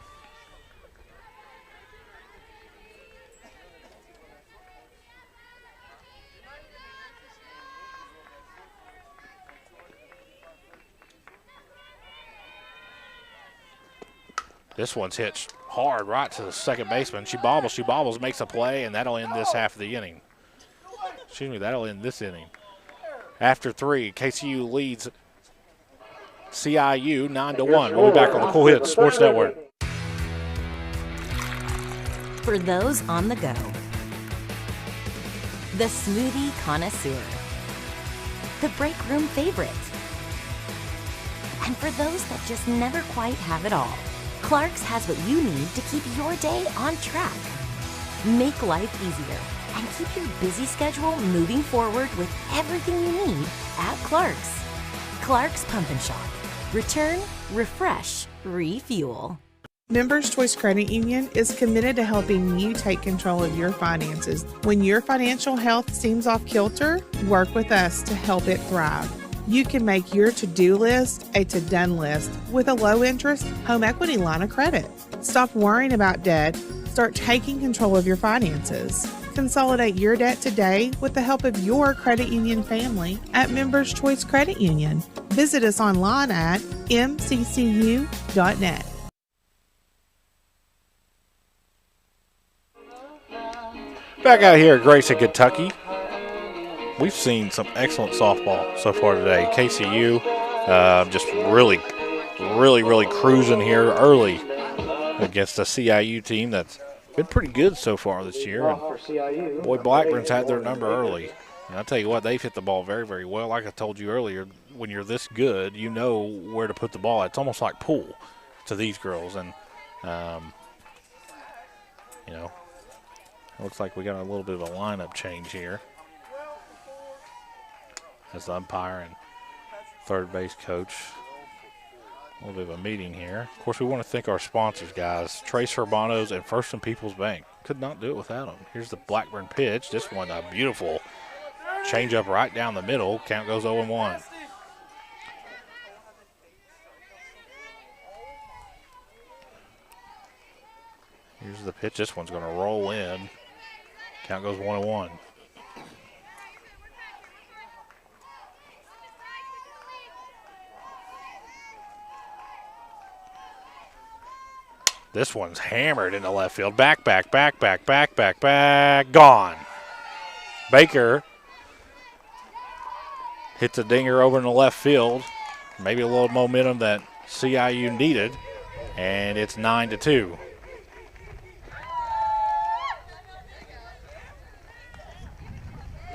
This one's hit hard right to the second baseman. She bobbles, makes a play, and that'll end this half of the inning. Excuse me, that'll end this inning. After 3, KCU leads CIU 9-1. We'll be back on the Cool Hits Sports Network. For those on the go, the smoothie connoisseur, the break room favorite, and for those that just never quite have it all, Clark's has what you need to keep your day on track. Make life easier and keep your busy schedule moving forward with everything you need at Clark's. Clark's Pump and Shop. Return, refresh, refuel. Members Choice Credit Union is committed to helping you take control of your finances. When your financial health seems off kilter, work with us to help it thrive. You can make your to-do list a to-done list with a low-interest home equity line of credit. Stop worrying about debt. Start taking control of your finances. Consolidate your debt today with the help of your credit union family at Members Choice Credit Union. Visit us online at mccu.net. Back out here at Grayson, Kentucky. We've seen some excellent softball so far today. KCU just really cruising here early against a CIU team that's been pretty good so far this year. And boy, Blackburn's had their number early. And I'll tell you what, they've hit the ball very, very well. Like I told you earlier, when you're this good, you know where to put the ball. It's almost like pool to these girls. And, you know, it looks like we got a little bit of a lineup change here as the umpire and third base coach. A little bit of a meeting here. Of course, we want to thank our sponsors, guys. Trace Urbanos and First and People's Bank. Could not do it without them. Here's the Blackburn pitch. This one, a beautiful changeup right down the middle. Count goes 0-1. Here's the pitch. This one's going to roll in. Count goes 1-1. This one's hammered into left field. Back, gone. Baker hits a dinger over in the left field. Maybe a little momentum that CIU needed, and it's 9-2.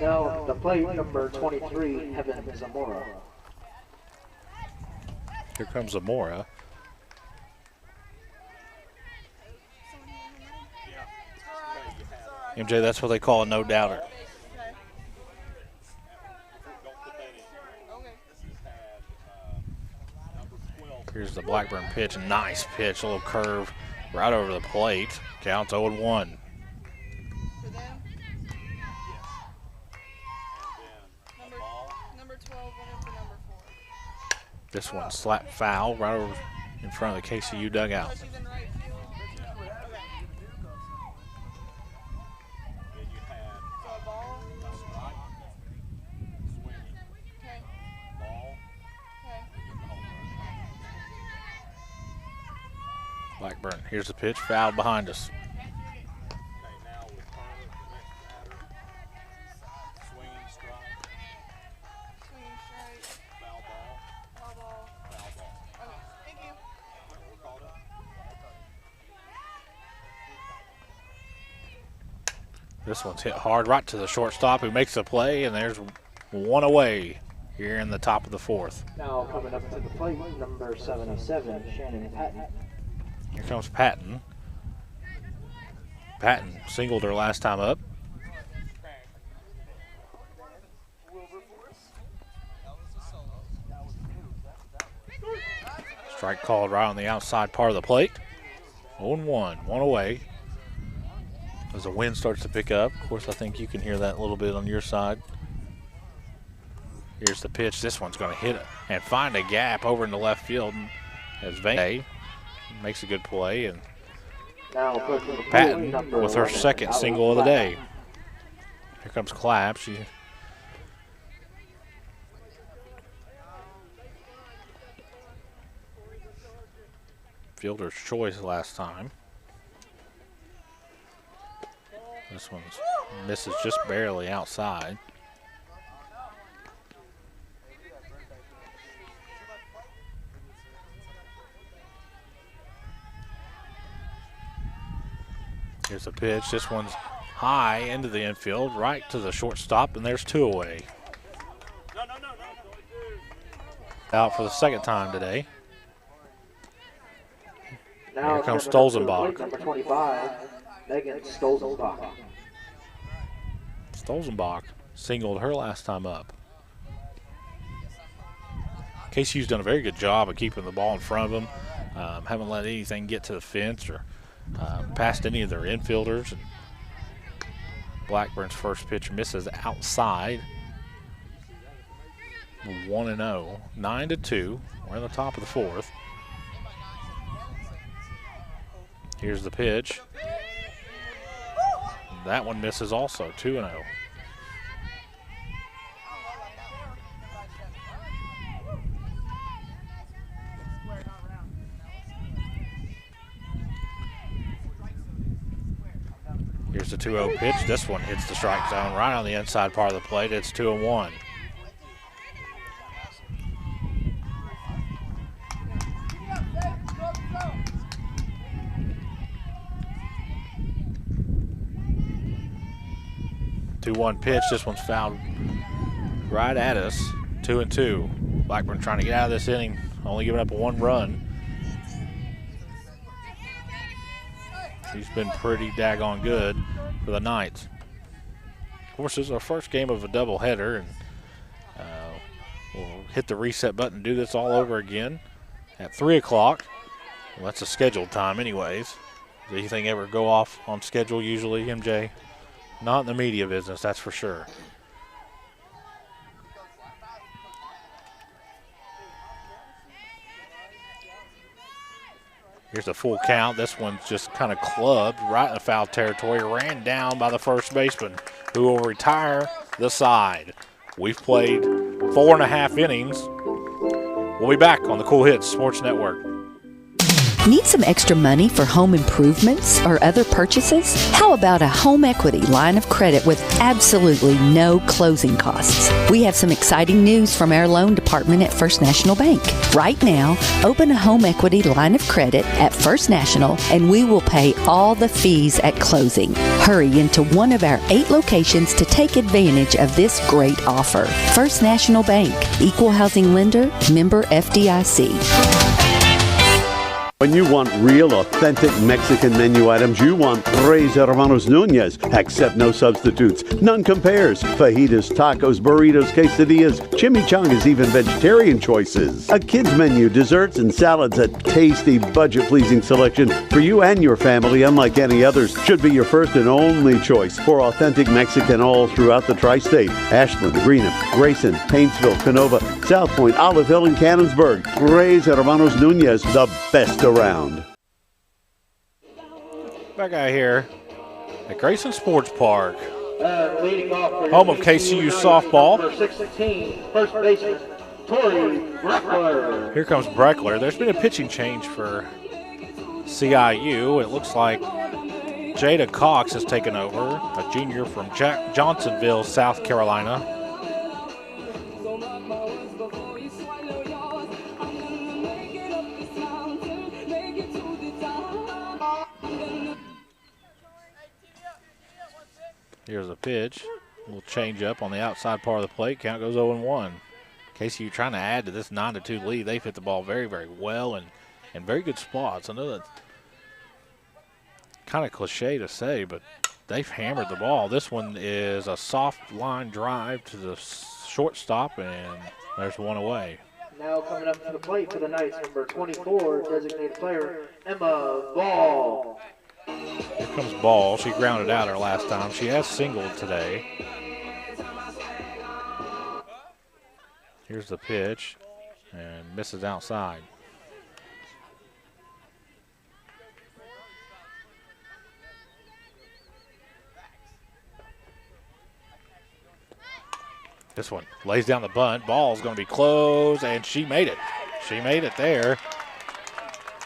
Now, the plate number 23, Heaven Zamora. Here comes Zamora. MJ, that's what they call a no-doubter. Here's the Blackburn pitch. Nice pitch. A little curve right over the plate. Counts 0-1. This one slapped foul right over in front of the KCU dugout. Blackburn, here's the pitch, foul behind us. This one's hit hard right to the shortstop who makes the play, and there's one away here in the top of the fourth. Now coming up to the plate, number 77, Shannon Patton. Here comes Patton. Patton singled her last time up. Strike called right on the outside part of the plate. 0-1, one away. As the wind starts to pick up. Of course, I think you can hear that a little bit on your side. Here's the pitch. This one's going to hit it and find a gap over in the left field as Vane makes a good play. And Patton with her second single of the day. Here comes Clapp. She fielder's choice last time. This one misses just barely outside. Here's a pitch. This one's high into the infield, right to the shortstop, and there's two away. Out for the second time today. Here comes Stolzenbach. Number 25, Megan Stolzenbach. Stolzenbach singled her last time up. KCU's done a very good job of keeping the ball in front of them. Haven't let anything get to the fence or past any of their infielders. And Blackburn's first pitch misses outside. 1-0, 9-2. We're in the top of the fourth. Here's the pitch. That one misses also, 2-0. Here's the 2-0 pitch. This one hits the strike zone right on the inside part of the plate. It's 2-1. Two-one pitch. This one's fouled right at us. 2-2. Blackburn trying to get out of this inning, only giving up one run. He's been pretty daggone good for the Knights. Of course, this is our first game of a doubleheader, and we'll hit the reset button and do this all over again at 3 o'clock. Well, that's a scheduled time anyways. Does anything ever go off on schedule usually, MJ? Not in the media business, that's for sure. Here's a full count. This one's just kind of clubbed right in the foul territory. Ran down by the first baseman, who will retire the side. We've played 4.5 innings. We'll be back on the Cool Hits Sports Network. Need some extra money for home improvements or other purchases? How about a home equity line of credit with absolutely no closing costs? We have some exciting news from our loan department at First National Bank. Right now, open a home equity line of credit at First National and we will pay all the fees at closing. Hurry into one of our 8 locations to take advantage of this great offer. First National Bank, Equal Housing Lender, member FDIC. When you want real, authentic Mexican menu items, you want Tres Hermanos Nunez. Accept no substitutes. None compares. Fajitas, tacos, burritos, quesadillas, chimichangas, even vegetarian choices. A kids menu, desserts and salads, a tasty, budget-pleasing selection for you and your family, unlike any others. Should be your first and only choice for authentic Mexican all throughout the tri-state. Ashland, Greenham, Grayson, Paintsville, Canova, South Point, Olive Hill, and Cannonsburg. Tres Hermanos Nunez, the best around. Back out here at Grayson Sports Park, Leading off home of KCU Softball. Number 16, first baseman, Tori Breckler. Here comes Breckler. There's been a pitching change for CIU. It looks like Jada Cox has taken over, a junior from Johnsonville, South Carolina. Here's a pitch. A little change up on the outside part of the plate. Count goes 0-1. KCU trying to add to this 9-2 lead. They've hit the ball very, very well and in very good spots. I know that's kind of cliche to say, but they've hammered the ball. This one is a soft line drive to the shortstop, and there's one away. Now coming up to the plate for the Knights, number 24, designated player, Emma Ball. Here comes Ball. She grounded out her last time. She has singled today. Here's the pitch, and misses outside. This one lays down the bunt. Ball's going to be close, and she made it. She made it there.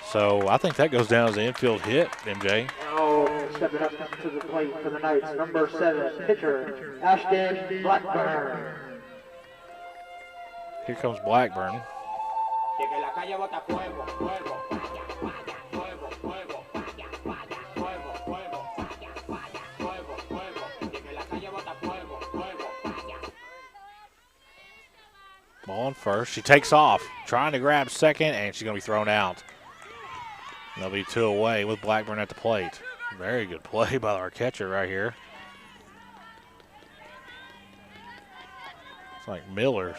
So I think that goes down as an infield hit, MJ. Now stepping up to the plate for the Knights, number 7, pitcher, Ashton Blackburn. Here comes Blackburn. Ball on first. She takes off, trying to grab second, and she's going to be thrown out. They'll be 2 away with Blackburn at the plate. Very good play by our catcher right here. It's like Miller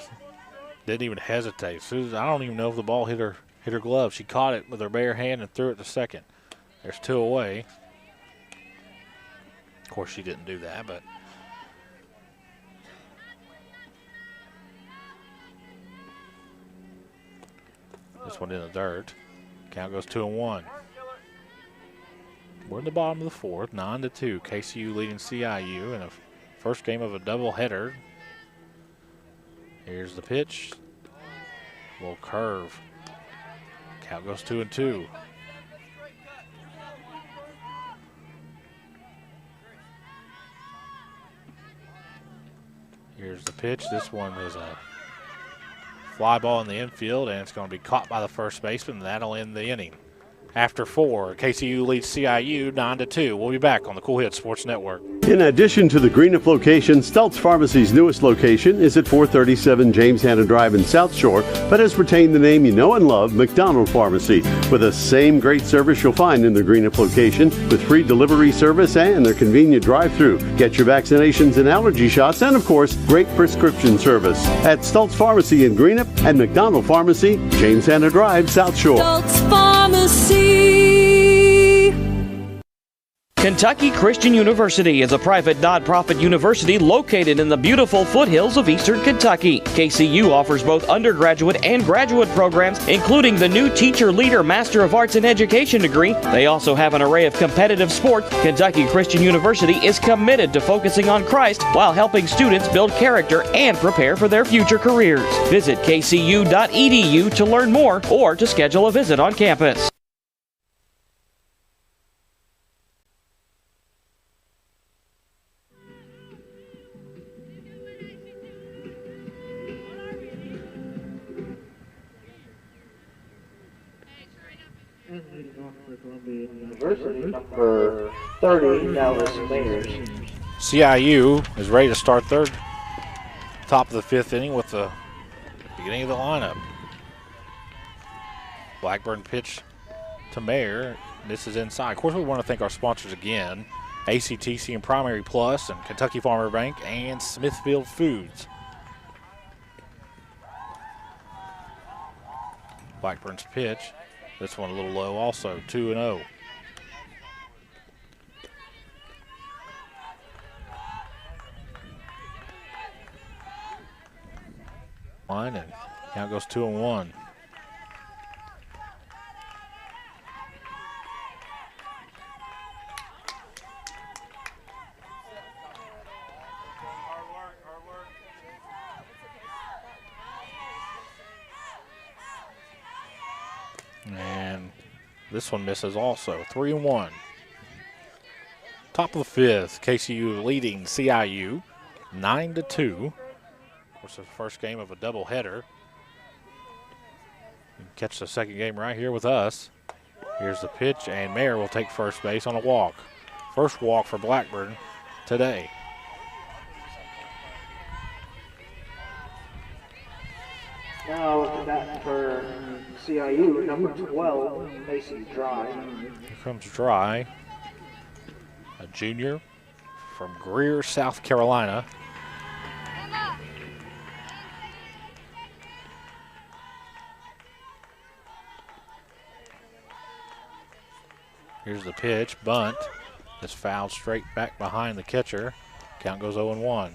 Didn't even hesitate. Susan, I don't even know if the ball hit her glove. She caught it with her bare hand and threw it to second. There's 2 away. Of course, she didn't do that, but this one in the dirt. Count goes 2-1. We're in the bottom of the fourth, 9-2. KCU leading CIU in a first game of a doubleheader. Here's the pitch. Little curve. Count goes 2-2. Here's the pitch. This one is a fly ball in the infield, and it's going to be caught by the first baseman, and that'll end the inning. After 4, KCU leads CIU 9-2. We'll be back on the Cool Hits Sports Network. In addition to the Greenup location, Stultz Pharmacy's newest location is at 437 James Hanna Drive in South Shore, but has retained the name you know and love, McDonald Pharmacy, with the same great service you'll find in the Greenup location, with free delivery service and their convenient drive-thru. Get your vaccinations and allergy shots, and of course, great prescription service at Stultz Pharmacy in Greenup and McDonald Pharmacy, James Hanna Drive, South Shore. Stultz Pharmacy. Kentucky Christian University is a private nonprofit university located in the beautiful foothills of eastern Kentucky. KCU offers both undergraduate and graduate programs, including the new Teacher Leader Master of Arts in Education degree. They also have an array of competitive sports. Kentucky Christian University is committed to focusing on Christ while helping students build character and prepare for their future careers. Visit kcu.edu to learn more or to schedule a visit on campus. University, number 30, Dallas Mayors. CIU is ready to start third. Top of the 5th inning with the beginning of the lineup. Blackburn pitch to Mayer. This is inside. Of course, we want to thank our sponsors again. ACTC and Primary Plus and Kentucky Farmer Bank and Smithfield Foods. Blackburn's pitch. This one a little low also, 2-0. Line and count goes 2-1. And this one misses also, 3-1. Top of the 5th, KCU leading CIU 9-2. Of course, the first game of a doubleheader. You can catch the second game right here with us. Here's the pitch, and Mayer will take first base on a walk. First walk for Blackburn today. Now at the bat for CIU, number 12, Macy Dry. Here comes Dry, a junior from Greer, South Carolina. Here's the pitch, bunt. It's fouled straight back behind the catcher. Count goes 0-1.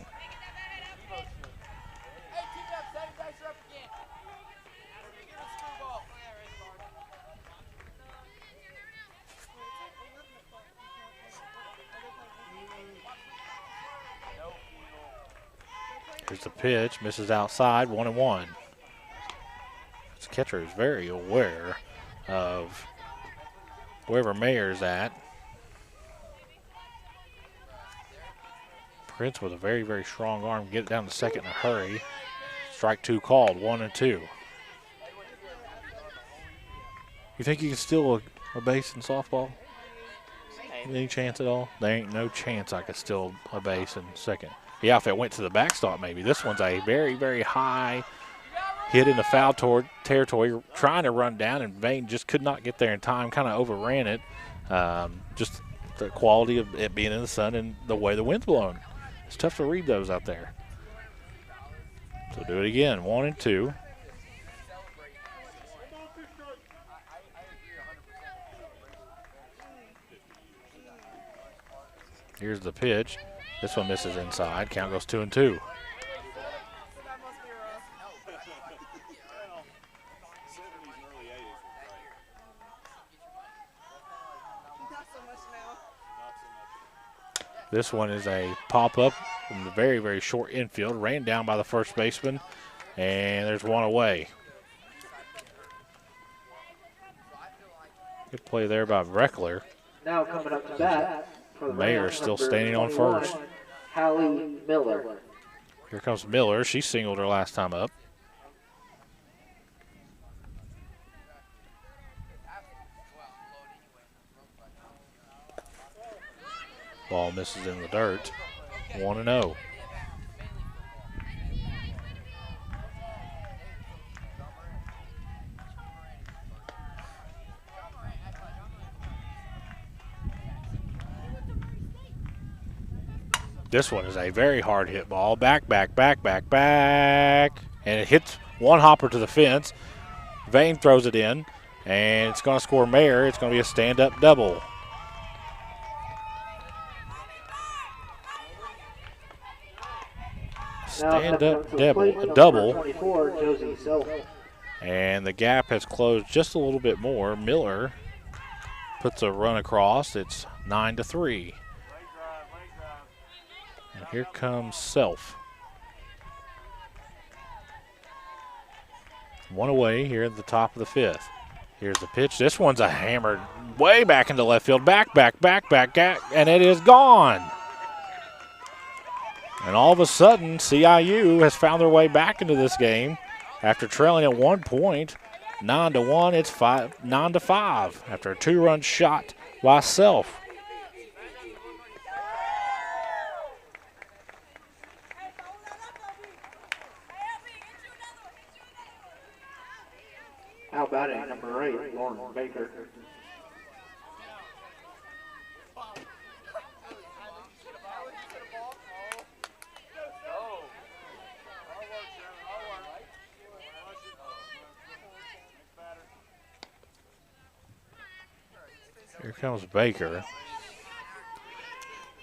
Here's the pitch, misses outside, 1-1. This catcher is very aware of wherever Mayer's at. Prince with a very, very strong arm, get it down to second in a hurry. Strike 2 called, 1-2. You think you can steal a base in softball? Any chance at all? There ain't no chance I could steal a base in second. Yeah, if it went to the backstop maybe. This one's a very, very high hit in the foul territory, trying to run down, and Vane just could not get there in time, kind of overran it. Just the quality of it being in the sun and the way the wind's blowing. It's tough to read those out there. So do it again, 1-2. Here's the pitch. This one misses inside. Count goes 2-2. This one is a pop-up from the very, very short infield. Ran down by the first baseman, and there's one away. Good play there by Breckler. Now coming up to bat. Mayer still standing on first. Hallie Miller. Here comes Miller. She singled her last time up. Ball misses in the dirt. 1-0. This one is a very hard hit ball. Back, back, back, back, back. And it hits one hopper to the fence. Vane throws it in, and it's going to score Mayer. It's going to be a stand-up double. Stand-up double. And the gap has closed just a little bit more. Miller puts a run across. It's 9-3. And here comes Self. One away here at the top of the fifth. Here's the pitch. This one's a hammered way back into left field. Back, back, back, back, back, and it is gone. And all of a sudden, CIU has found their way back into this game after trailing at 1 point. 9-1, it's 9-5 after a 2-run shot by Self. How about it, number 8, Lauren Baker. Here comes Baker.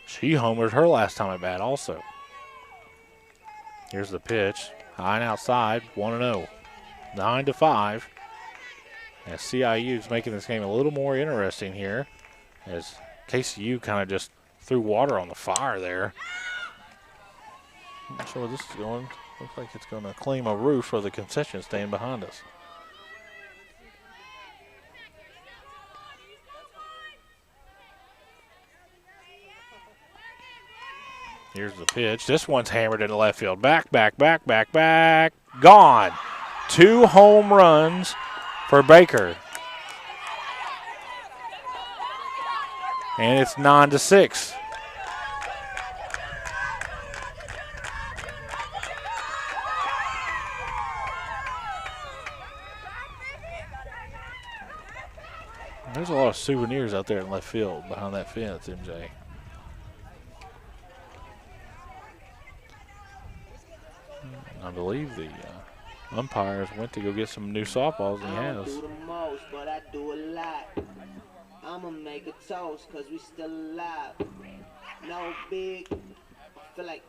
She homered her last time at bat also. Here's the pitch. High and outside, 1-0. 9-5. As CIU is making this game a little more interesting here, as KCU kind of just threw water on the fire there. Not sure where this is going. Looks like it's going to claim a roof for the concession stand behind us. Here's the pitch. This one's hammered into left field. Back, back, back, back, back. Gone. 2 home runs for Baker. And it's 9-6. There's a lot of souvenirs out there in left field behind that fence, MJ. I believe the umpires went to go get some new softballs, and he has. I don't do the most, but I do a lot. I'ma make a toast, cause we still alive. No big, I feel like.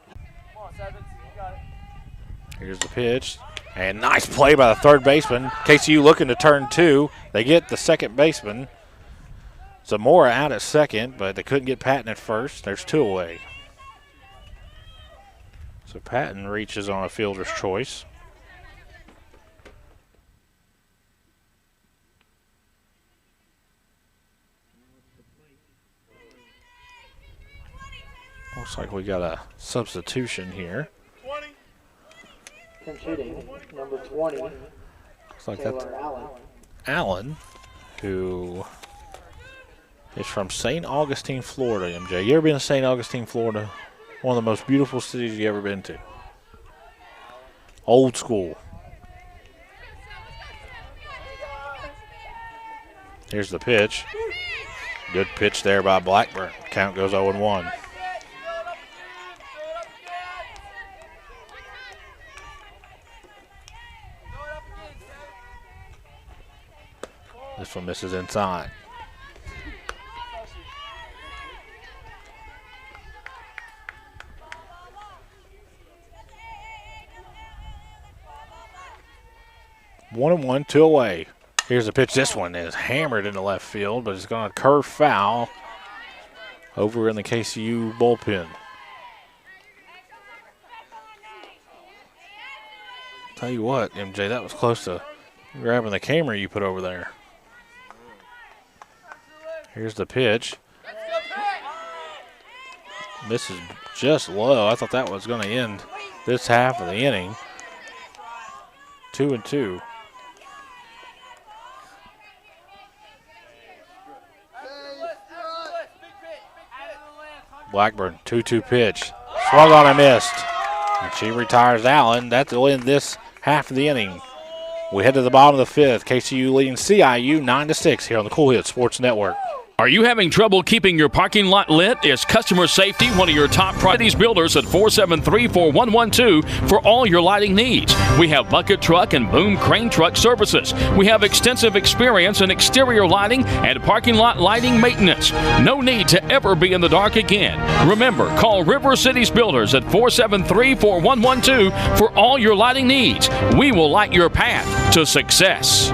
Come on, Sevens, you got it. Here's the pitch. And nice play by the third baseman. KCU looking to turn 2. They get the second baseman. Zamora out at second, but they couldn't get Patton at first. There's 2 away. So Patton reaches on a fielder's choice. Looks like we got a substitution here. Pinch hitting, number 20. Looks like that's Allen. Allen, who is from St. Augustine, Florida, MJ. You ever been to St. Augustine, Florida? One of the most beautiful cities you ever been to. Old school. Here's the pitch. Good pitch there by Blackburn. Count goes 0-1. This one misses inside. One and one, two away. Here's the pitch. This one is hammered into left field, but it's going to curve foul over in the KCU bullpen. Tell you what, MJ, that was close to grabbing the camera you put over there. Here's the pitch. This is just low. I thought that was going to end this half of the inning. 2-2. Blackburn, 2-2 pitch. Swung on and missed. And she retires Allen. That will end this half of the inning. We head to the bottom of the fifth. KCU leading CIU 9-6 here on the Cool Hit Sports Network. Are you having trouble keeping your parking lot lit? Is customer safety one of your top priorities? Builders at 473-4112 for all your lighting needs. We have bucket truck and boom crane truck services. We have extensive experience in exterior lighting and parking lot lighting maintenance. No need to ever be in the dark again. Remember, call River Cities Builders at 473-4112 for all your lighting needs. We will light your path to success.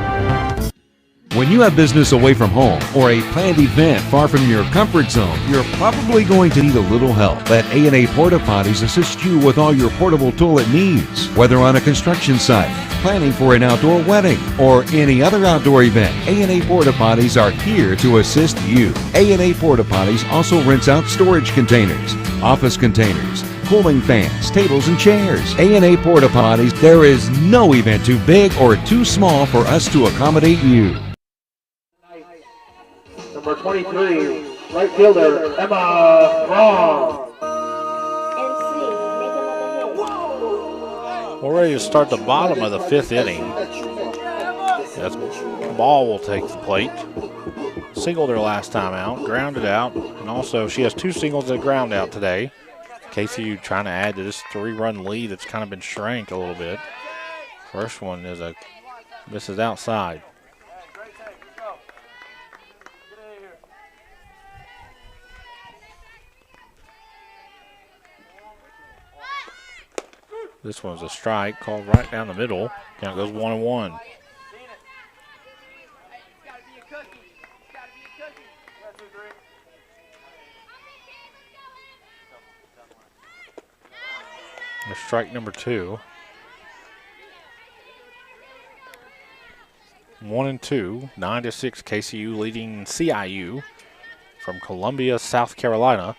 When you have business away from home or a planned event far from your comfort zone, you're probably going to need a little help. Let A&A Porta Potties assist you with all your portable toilet needs. Whether on a construction site, planning for an outdoor wedding, or any other outdoor event, A&A Porta Potties are here to assist you. A&A Porta Potties also rents out storage containers, office containers, cooling fans, tables, and chairs. A&A Porta Potties, there is no event too big or too small for us to accommodate you. Number 23, right fielder, Emma Strong. We're ready to start the bottom of the fifth inning. That's Ball will take the plate. Singled her last time out, grounded out, and also she has two singles and a ground out today. KCU trying to add to this 3-run lead that's kind of been shrank a little bit. First one is misses outside. This one's a strike called right down the middle. Count goes 1-1. Strike number 2. 1-2, 9-6. KCU leading CIU from Columbia, South Carolina.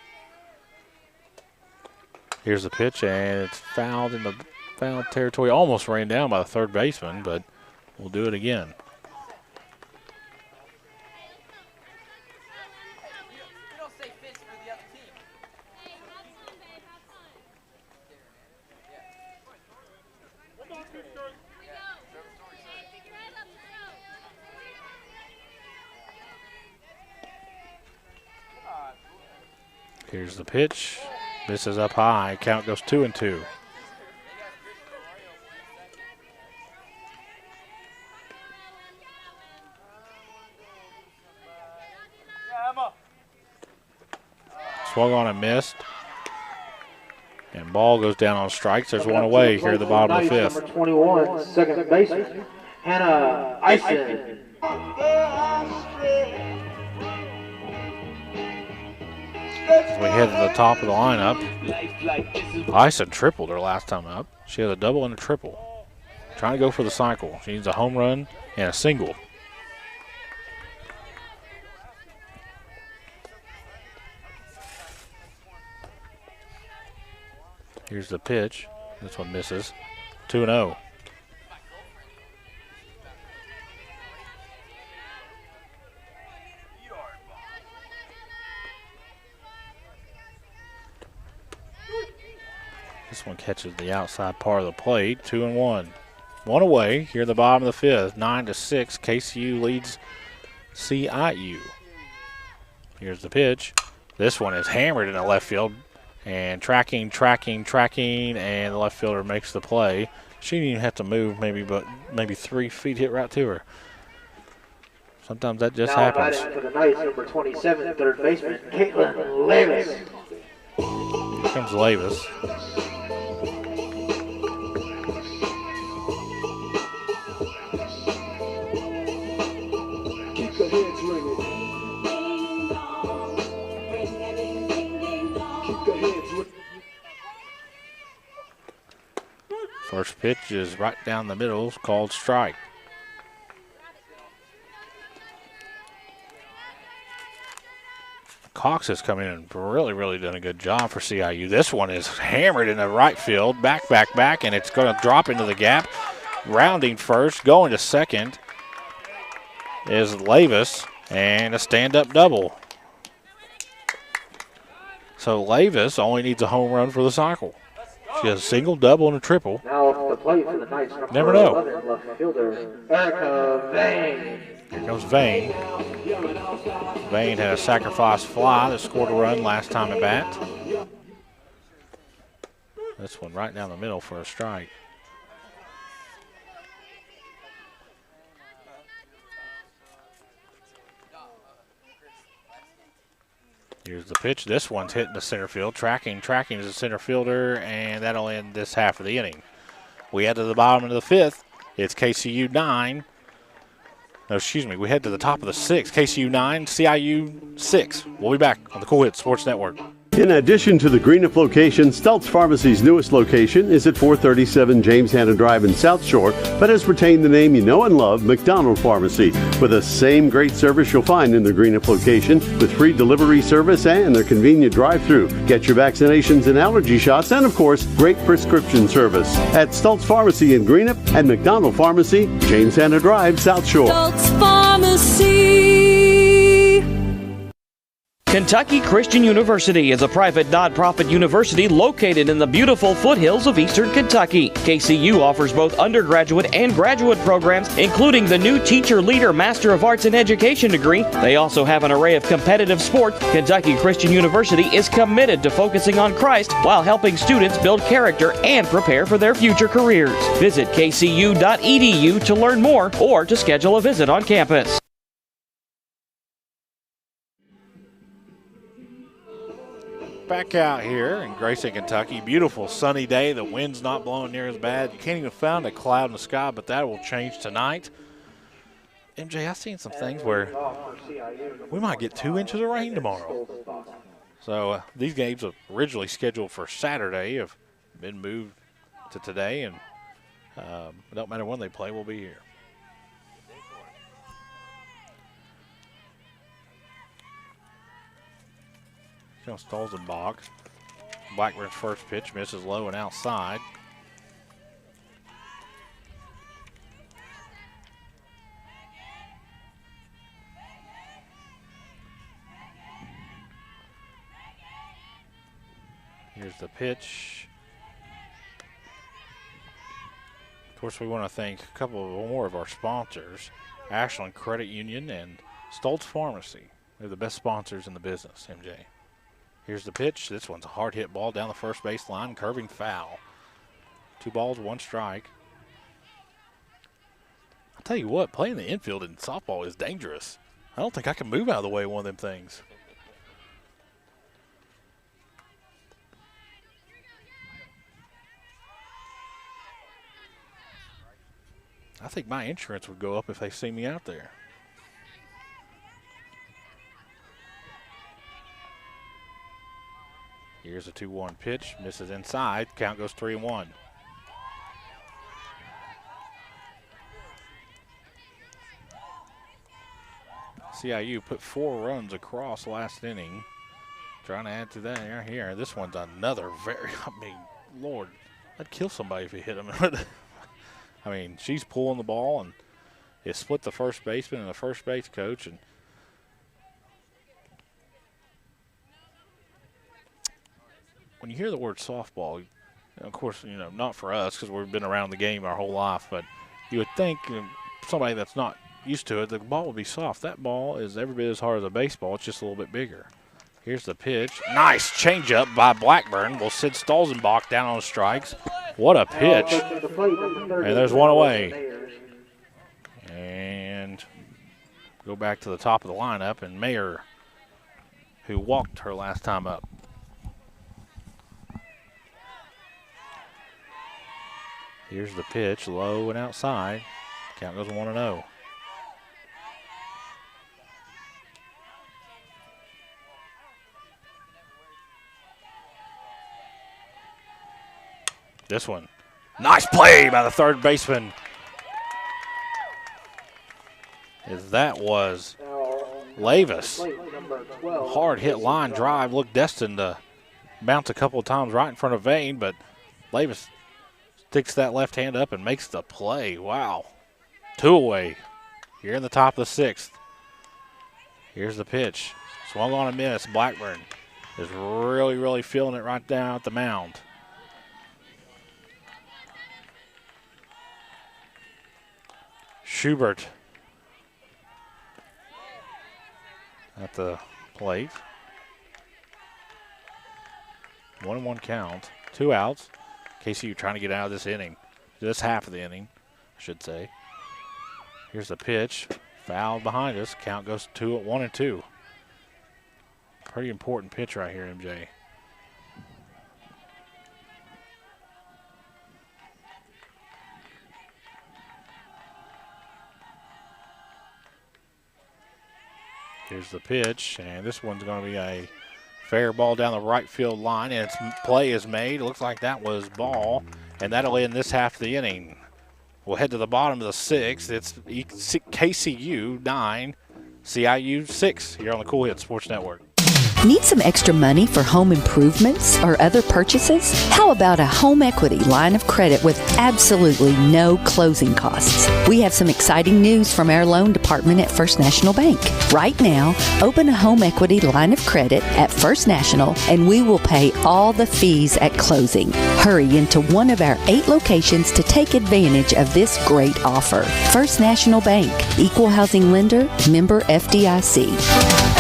Here's the pitch, and it's fouled in the foul territory. Almost ran down by the third baseman, but we'll do it again. Here's the pitch. This is up high. Count goes 2-2. Swung on and missed. And ball goes down on strikes. There's one away here at the bottom of the fifth. Number 21, second baseman, Hannah Eisen. As we head to the top of the lineup, Eisen tripled her last time up. She has a double and a triple. Trying to go for the cycle. She needs a home run and a single. Here's the pitch. This one misses. 2-0. This one catches the outside part of the plate. 2-1. One away here at the bottom of the fifth. 9-6. KCU leads CIU. Here's the pitch. This one is hammered in the left field. And tracking, and the left fielder makes the play. She didn't even have to move maybe 3 feet, hit right to her. Sometimes that just now happens. batting for the Knights, number 27, third baseman, Caitlin Levis. Here comes Levis. Keep the heads ringing. Keep the heads ringing. First pitch is right down the middle. It's called strike. Cox has come in and really done a good job for CIU. This one is hammered in the right field, back, and it's going to drop into the gap. Rounding first, going to second is Levis, and a stand-up double. So Levis only needs a home run for the cycle. She has a single, double, and a triple. Now off the plate for the Knights, number Never know. 11, left fielder, Erica Vane. Here comes Vane. Vane had a sacrifice fly that scored a run last time at bat. This one right down the middle for a strike. Here's the pitch. This one's hitting the center field. Tracking is the center fielder, and that'll end this half of the inning. We head to the bottom of the fifth. It's KCU 9. No, excuse me. We head to the top of the sixth. KCU 9, CIU 6. We'll be back on the Cool Hits Sports Network. In addition to the Greenup location, Stultz Pharmacy's newest location is at 437 James Hanna Drive in South Shore, but has retained the name you know and love, McDonald Pharmacy, with the same great service you'll find in the Greenup location, with free delivery service and their convenient drive-thru. Get your vaccinations and allergy shots, and of course, great prescription service at Stultz Pharmacy in Greenup and McDonald Pharmacy, James Hanna Drive, South Shore. Stultz Pharmacy. Kentucky Christian University is a private nonprofit university located in the beautiful foothills of eastern Kentucky. KCU offers both undergraduate and graduate programs, including the new Teacher Leader Master of Arts in Education degree. They also have an array of competitive sports. Kentucky Christian University is committed to focusing on Christ while helping students build character and prepare for their future careers. Visit kcu.edu to learn more or to schedule a visit on campus. Back out here in Grayson, Kentucky. Beautiful sunny day. The wind's not blowing near as bad. You can't even find a cloud in the sky, but that will change tonight. MJ, I've seen some things where we might get 2 inches of rain tomorrow. So these games are originally scheduled for Saturday have been moved to today, and it don't matter when they play, we'll be here. Comes Stolzenbach. Blackburn's first pitch misses low and outside. Here's the pitch. Of course, we want to thank a couple more of our sponsors, Ashland Credit Union and Stultz Pharmacy. They're the best sponsors in the business, MJ. Here's the pitch. This one's a hard hit ball down the first base line, curving foul. 2 balls, 1 strike. I'll tell you what, playing the infield in softball is dangerous. I don't think I can move out of the way of one of them things. I think my insurance would go up if they see me out there. Here's a 2-1 pitch, misses inside, count goes 3-1. CIU put 4 runs across last inning. Trying to add to that here. This one's another Lord, I'd kill somebody if he hit him. I mean, she's pulling the ball, and it split the first baseman and the first base coach, and when you hear the word softball, of course, not for us because we've been around the game our whole life, but you would think somebody that's not used to it, the ball would be soft. That ball is every bit as hard as a baseball. It's just a little bit bigger. Here's the pitch. Nice changeup by Blackburn. Will Sid Stolzenbach down on strikes. What a pitch. And there's one away. And go back to the top of the lineup, and Mayer, who walked her last time up. Here's the pitch, low and outside. Count goes 1-0. This one, nice play by the third baseman. As that was Lavis. Hard hit line drive, looked destined to bounce a couple of times right in front of Vane, but Lavis sticks that left hand up and makes the play. Wow. 2 away. Here in the top of the 6th. Here's the pitch. Swung on a miss. Blackburn is really, really feeling it right down at the mound. Schubert at the plate. 1-1 count. 2 outs. KCU trying to get out of this inning. This half of the inning, I should say. Here's the pitch. Foul behind us. Count goes 1-2. Pretty important pitch right here, MJ. Here's the pitch, and this one's going to be a fair ball down the right field line, and its play is made. It looks like that was ball, and that'll end this half of the inning. We'll head to the bottom of the 6th. It's KCU 9, CIU 6 here on the Cool Hits Sports Network. Need some extra money for home improvements or other purchases? How about a home equity line of credit with absolutely no closing costs? We have some exciting news from our loan department at First National Bank. Right now, open a home equity line of credit at First National and we will pay all the fees at closing. Hurry into one of our 8 locations to take advantage of this great offer. First National Bank, Equal Housing Lender, member FDIC.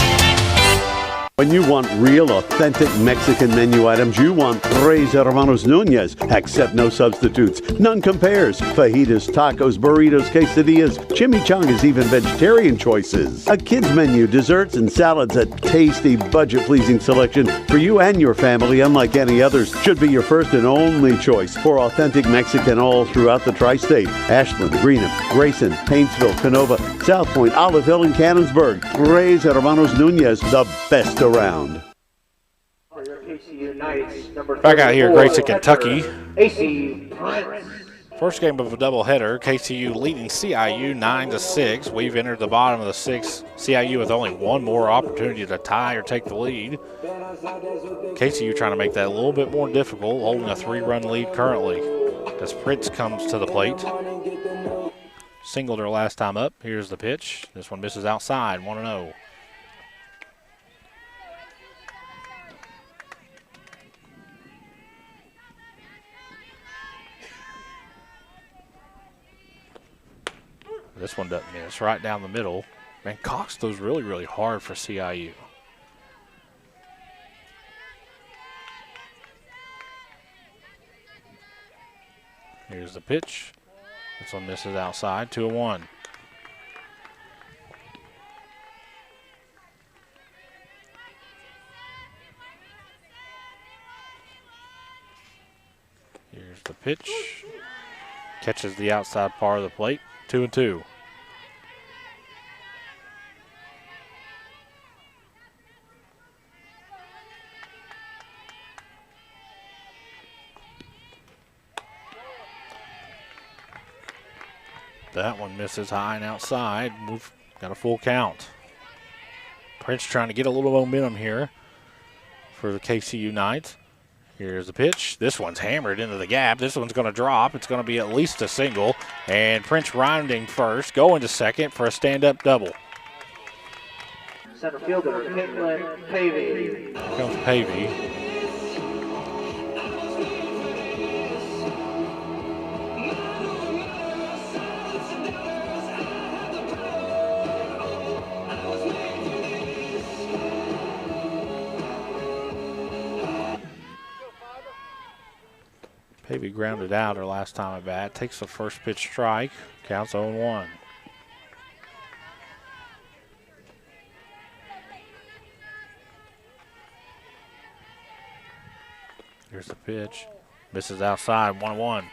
When you want real, authentic Mexican menu items, you want Tres Hermanos Nunez. Accept no substitutes. None compares. Fajitas, tacos, burritos, quesadillas, chimichangas, even vegetarian choices. A kids menu, desserts and salads, a tasty, budget-pleasing selection for you and your family, unlike any others. Should be your first and only choice for authentic Mexican all throughout the tri-state. Ashland, Greenham, Grayson, Paintsville, Canova, South Point, Olive Hill, and Cannonsburg. Tres Hermanos Nunez, the best around. Back out here, Grayson, Kentucky. AC. First game of a doubleheader. KCU leading CIU 9-6. We've entered the bottom of the 6th. CIU with only one more opportunity to tie or take the lead. KCU trying to make that a little bit more difficult, holding a 3-run lead currently. As Prince comes to the plate. Singled her last time up. Here's the pitch. This one misses outside, 1-0. This one doesn't miss. Right down the middle. Man, Cox throws really, really hard for CIU. Here's the pitch. This one misses outside, 2-1. Here's the pitch. Catches the outside part of the plate, 2-2. That one misses high and outside. We've got a full count. Prince trying to get a little momentum here for the KCU Knights. Here's the pitch. This one's hammered into the gap. This one's going to drop. It's going to be at least a single. And Prince rounding first, going to second for a stand-up double. Center fielder, Caitlin Pavey. Here comes Pavey. Pavey grounded out her last time at bat. Takes the first pitch strike. Counts 0-1. Here's the pitch. Misses outside, 1-1.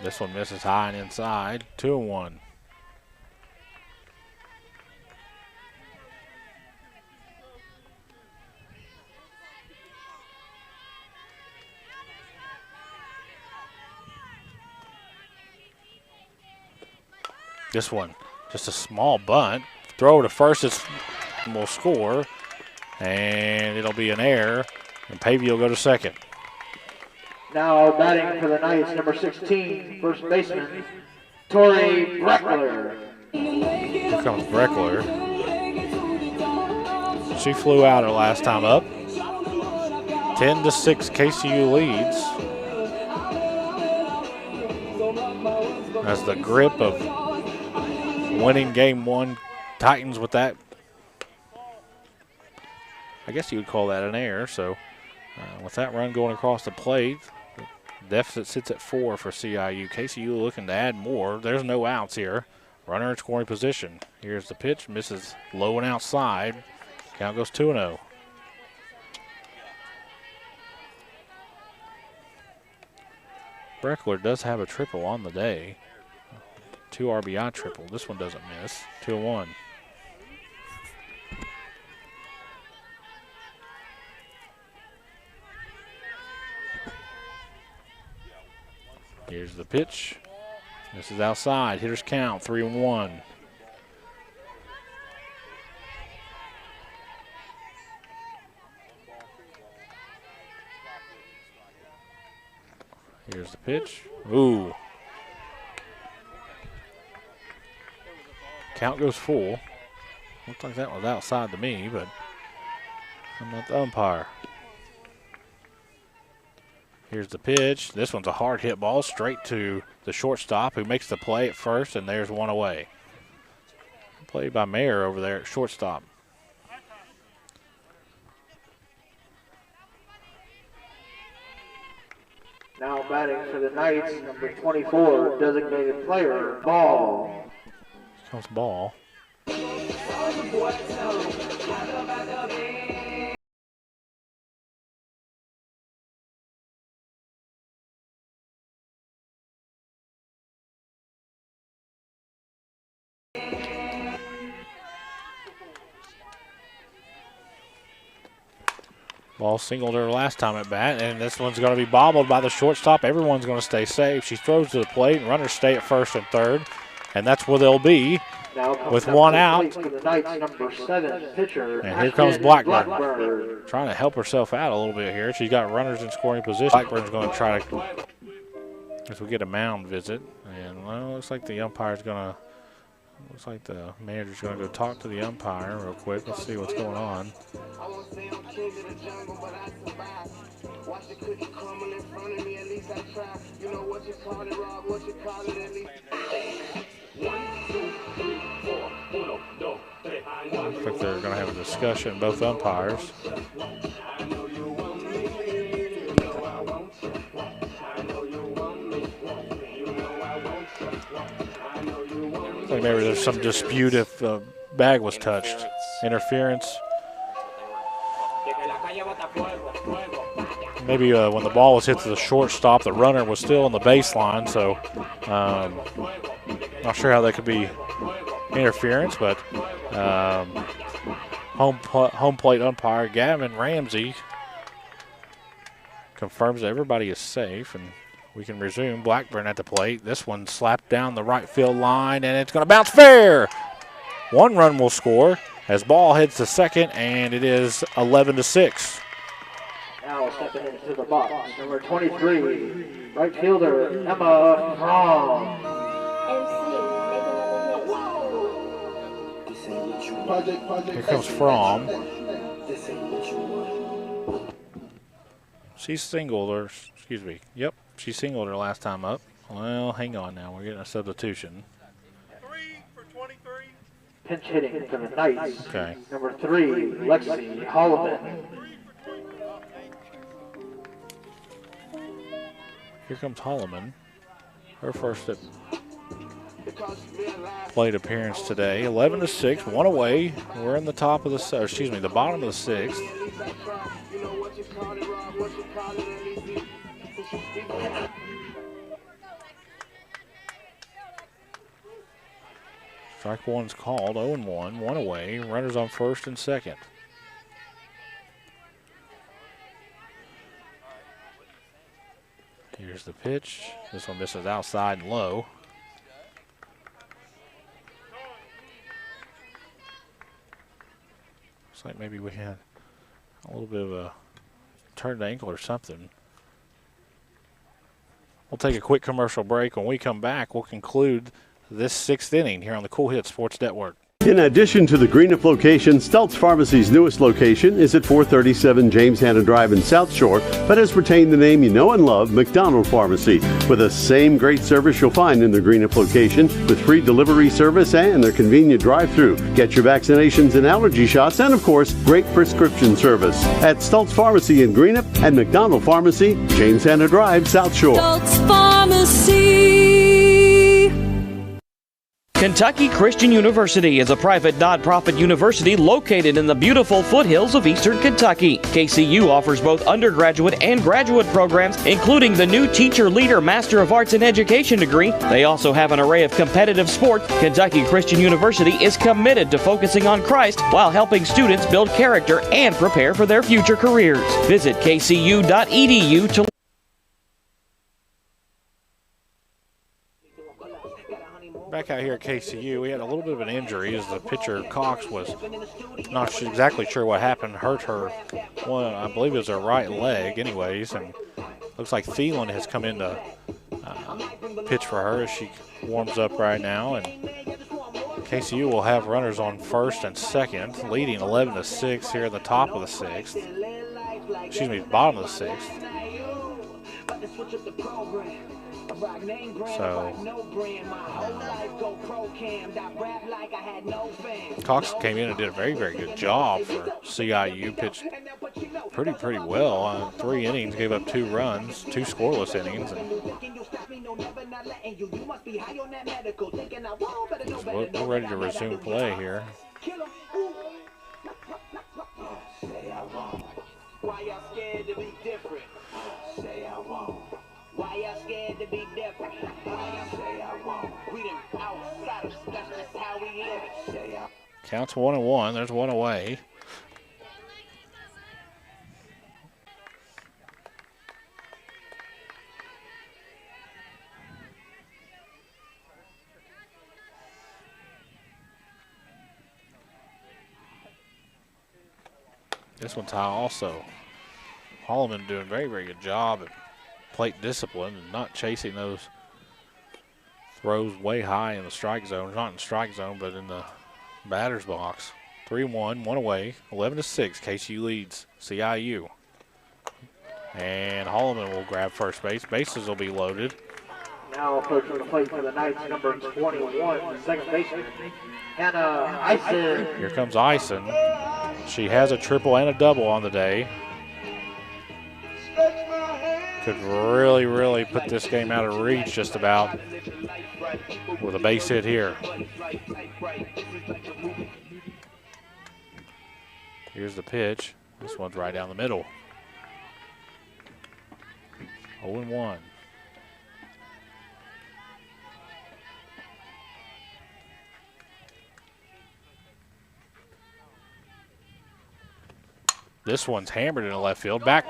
This one misses high and inside, 2-1. This one, just a small bunt. Throw to first, will score, and it'll be an error, and Pavey will go to second. Now batting for the Knights, number 16, first baseman, Tori Breckler. Here comes Breckler. She flew out her last time up. 10-6, KCU leads. As the grip of winning game one tightens with that. I guess you would call that an error. So with that run going across the plate, the deficit sits at 4 for CIU. KCU looking to add more. There's no outs here. Runner in scoring position. Here's the pitch, misses low and outside. Count goes 2-0. Breckler does have a triple on the day. 2 RBI triple. This one doesn't miss. 2-1. Here's the pitch. This is outside. Hitters count 3-1. Here's the pitch. Ooh. Count goes full. Looks like that was outside to me, but I'm not the umpire. Here's the pitch. This one's a hard hit ball straight to the shortstop who makes the play at first, and there's one away. Played by Mayer over there at shortstop. Now batting for the Knights, number 24, designated player, Ball. Here comes Ball. Ball singled her last time at bat, and this one's going to be bobbled by the shortstop. Everyone's going to stay safe. She throws to the plate, and runners stay at first and third, and that's where they'll be with one out. The Knights, number 7, pitcher, and here comes Blackburn, trying to help herself out a little bit here. She's got runners in scoring position. Blackburn's going to try to, as we get a mound visit, and well, looks like the umpire's going to. Looks like the manager's going to go talk to the umpire real quick. Let's see what's going on. Looks like they're going to have a discussion, both umpires. I think maybe there's some dispute if the bag was touched. Interference. Maybe when the ball was hit to the shortstop, the runner was still on the baseline, so not sure how that could be interference, but home plate umpire Gavin Ramsey confirms that everybody is safe, and we can resume. Blackburn at the plate. This one slapped down the right field line, and it's going to bounce fair. One run will score as ball heads to second, and it is 11-6. Now stepping into the box, number 23, right fielder Emma Fromm. Here comes Fromm. She singled her, excuse me, yep. She singled her last time up. Well, hang on now. We're getting a substitution. 3 for 23. Pinch hitting for the Knights. Okay. Number 3, Lexi Holloman. Here comes Holloman. Her first at plate appearance today. 11-6, one away. We're in the top of the bottom of the sixth. Strike one's called. 0-1, one away. Runners on first and second. Here's the pitch. This one misses outside and low. Looks like maybe we had a little bit of a turned ankle or something. We'll take a quick commercial break. When we come back, we'll conclude this sixth inning here on the Cool Hits Sports Network. In addition to the Greenup location, Stultz Pharmacy's newest location is at 437 James Hanna Drive in South Shore, but has retained the name you know and love, McDonald Pharmacy, with the same great service you'll find in the Greenup location, with free delivery service and their convenient drive-thru. Get your vaccinations and allergy shots, and of course, great prescription service at Stultz Pharmacy in Greenup and McDonald Pharmacy, James Hanna Drive, South Shore. Stultz Pharmacy. Kentucky Christian University is a private nonprofit university located in the beautiful foothills of eastern Kentucky. KCU offers both undergraduate and graduate programs, including the new Teacher Leader Master of Arts in Education degree. They also have an array of competitive sports. Kentucky Christian University is committed to focusing on Christ while helping students build character and prepare for their future careers. Visit kcu.edu to Back out here at KCU, we had a little bit of an injury as the pitcher Cox was not exactly sure what happened. Hurt her, I believe it was her right leg anyways, and looks like Thielen has come in to pitch for her as she warms up right now. And KCU will have runners on first and second, leading 11-6 here at the top of the sixth. Excuse me, bottom of the sixth. So, Cox came in and did a very, very good job for CIU. Pitched pretty well. 3 innings, gave up 2 runs, 2 scoreless innings. And we're ready to resume play here. Why y'all scared to be different? Say I won't. Why y'all scared to be different? Why y'all say I won't? We them outsiders, that's just how we live it. Say I. Counts 1-1. There's one away. This one's high also. Holloman doing a very, very good job at plate discipline and not chasing those throws way high in the strike zone. Not in the strike zone, but in the batter's box. 3-1, one away, 11-6. KCU leads CIU. And Holloman will grab first base. Bases will be loaded. Now approaching the plate for the Knights, number 21, second baseman, Hannah Eisen. Here comes Eisen. She has a triple and a double on the day. Could really, really put this game out of reach just about with a base hit here. Here's the pitch. This one's right down the middle. 0-1. This one's hammered into left field. Back.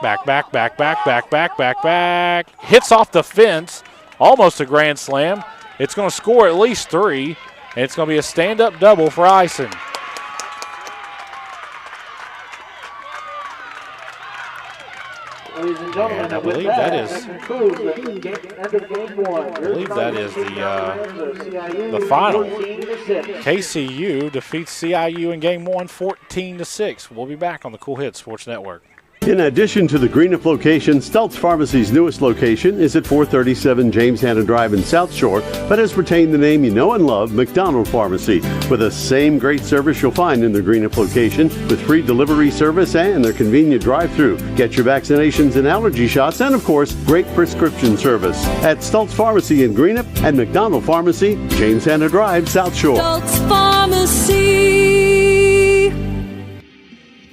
Hits off the fence. Almost a grand slam. It's going to score at least 3. And it's going to be a stand-up double for Eisen. Ladies and gentlemen, and I believe that is the final. KCU defeats CIU in Game 1 14-6. We'll be back on the Cool Hits Sports Network. In addition to the Greenup location, Stultz Pharmacy's newest location is at 437 James Hanna Drive in South Shore, but has retained the name you know and love, McDonald Pharmacy, with the same great service you'll find in the Greenup location, with free delivery service and their convenient drive-thru. Get your vaccinations and allergy shots, and of course, great prescription service at Stultz Pharmacy in Greenup and McDonald Pharmacy, James Hanna Drive, South Shore. Stultz Pharmacy.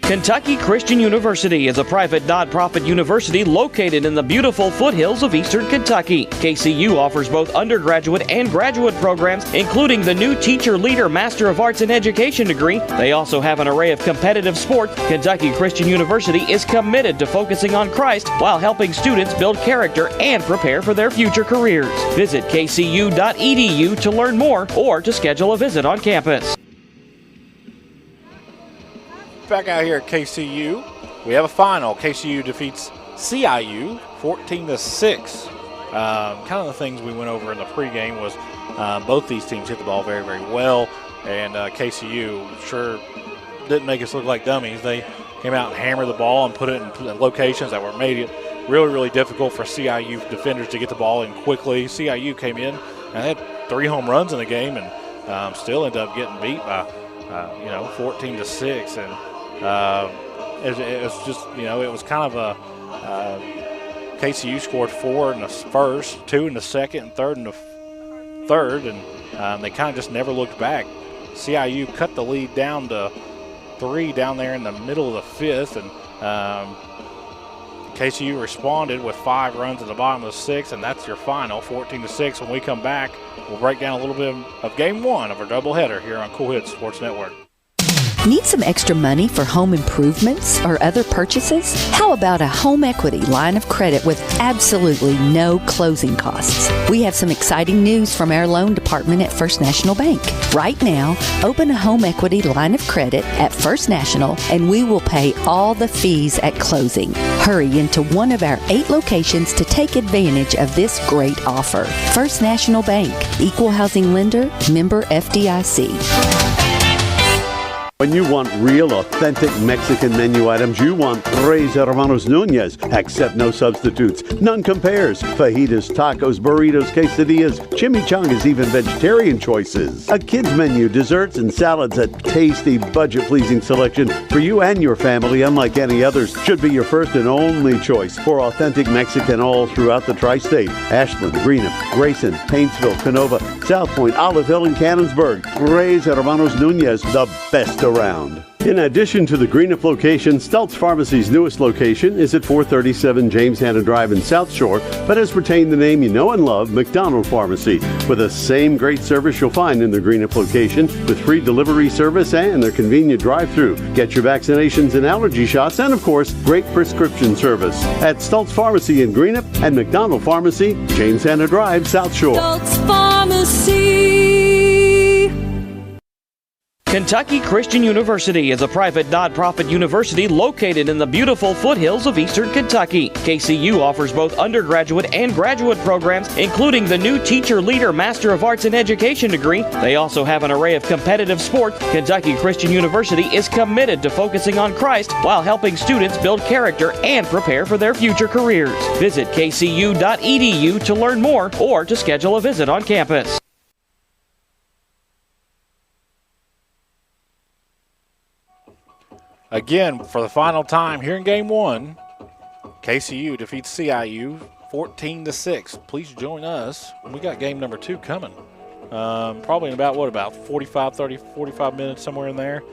Kentucky Christian University is a private nonprofit university located in the beautiful foothills of eastern Kentucky. KCU offers both undergraduate and graduate programs, including the new Teacher Leader Master of Arts in Education degree. They also have an array of competitive sports. Kentucky Christian University is committed to focusing on Christ while helping students build character and prepare for their future careers. Visit kcu.edu to learn more or to schedule a visit on campus. Back out here at KCU, we have a final. KCU defeats CIU 14-6. Kind of the things we went over in the pregame was both these teams hit the ball very, very well, and KCU sure didn't make us look like dummies. They came out and hammered the ball and put it in locations that were made it really, really difficult for CIU defenders to get the ball in quickly. CIU came in and had 3 home runs in the game and still ended up getting beat by 14-6, and it was just, it was kind of a KCU scored 4 in the first, 2 in the second, and 3rd in the third, and they kind of just never looked back. CIU cut the lead down to 3 down there in the middle of the 5th, and KCU responded with 5 runs at the bottom of the 6th, and that's your final, 14-6. When we come back, we'll break down a little bit of Game 1 of our doubleheader here on Cool Hits Sports Network. Need some extra money for home improvements or other purchases? How about a home equity line of credit with absolutely no closing costs? We have some exciting news from our loan department at First National Bank. Right now, open a home equity line of credit at First National and we will pay all the fees at closing. Hurry into one of our 8 locations to take advantage of this great offer. First National Bank, Equal Housing Lender, member FDIC. When you want real, authentic Mexican menu items, you want Tres Hermanos Nunez. Accept no substitutes. None compares. Fajitas, tacos, burritos, quesadillas, chimichangas, even vegetarian choices. A kids menu, desserts and salads, a tasty, budget-pleasing selection for you and your family, unlike any others. Should be your first and only choice for authentic Mexican all throughout the tri-state. Ashland, Greenup, Grayson, Paintsville, Canova, South Point, Olive Hill, and Cannonsburg. Tres Hermanos Nunez, the best around. In addition to the Greenup location, Stultz Pharmacy's newest location is at 437 James Hanna Drive in South Shore, but has retained the name you know and love, McDonald Pharmacy, with the same great service you'll find in the Greenup location, with free delivery service and their convenient drive-thru. Get your vaccinations and allergy shots, and of course, great prescription service at Stultz Pharmacy in Greenup and McDonald Pharmacy, James Hanna Drive, South Shore. Stultz Pharmacy. Kentucky Christian University is a private nonprofit university located in the beautiful foothills of eastern Kentucky. KCU offers both undergraduate and graduate programs, including the new Teacher Leader Master of Arts in Education degree. They also have an array of competitive sports. Kentucky Christian University is committed to focusing on Christ while helping students build character and prepare for their future careers. Visit kcu.edu to learn more or to schedule a visit on campus. Again, for the final time here in Game 1, KCU defeats CIU 14-6. Please join us. We got game number 2 coming. Probably in about 45 minutes, somewhere in there.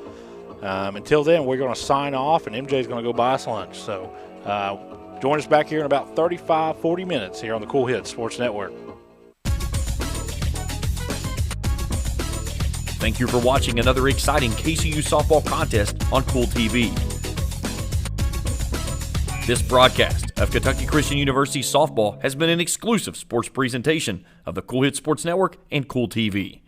Until then, we're going to sign off, and MJ's going to go buy us lunch. So join us back here in about 40 minutes here on the Cool Hits Sports Network. Thank you for watching another exciting KCU softball contest on Cool TV. This broadcast of Kentucky Christian University softball has been an exclusive sports presentation of the Cool Hits Sports Network and Cool TV.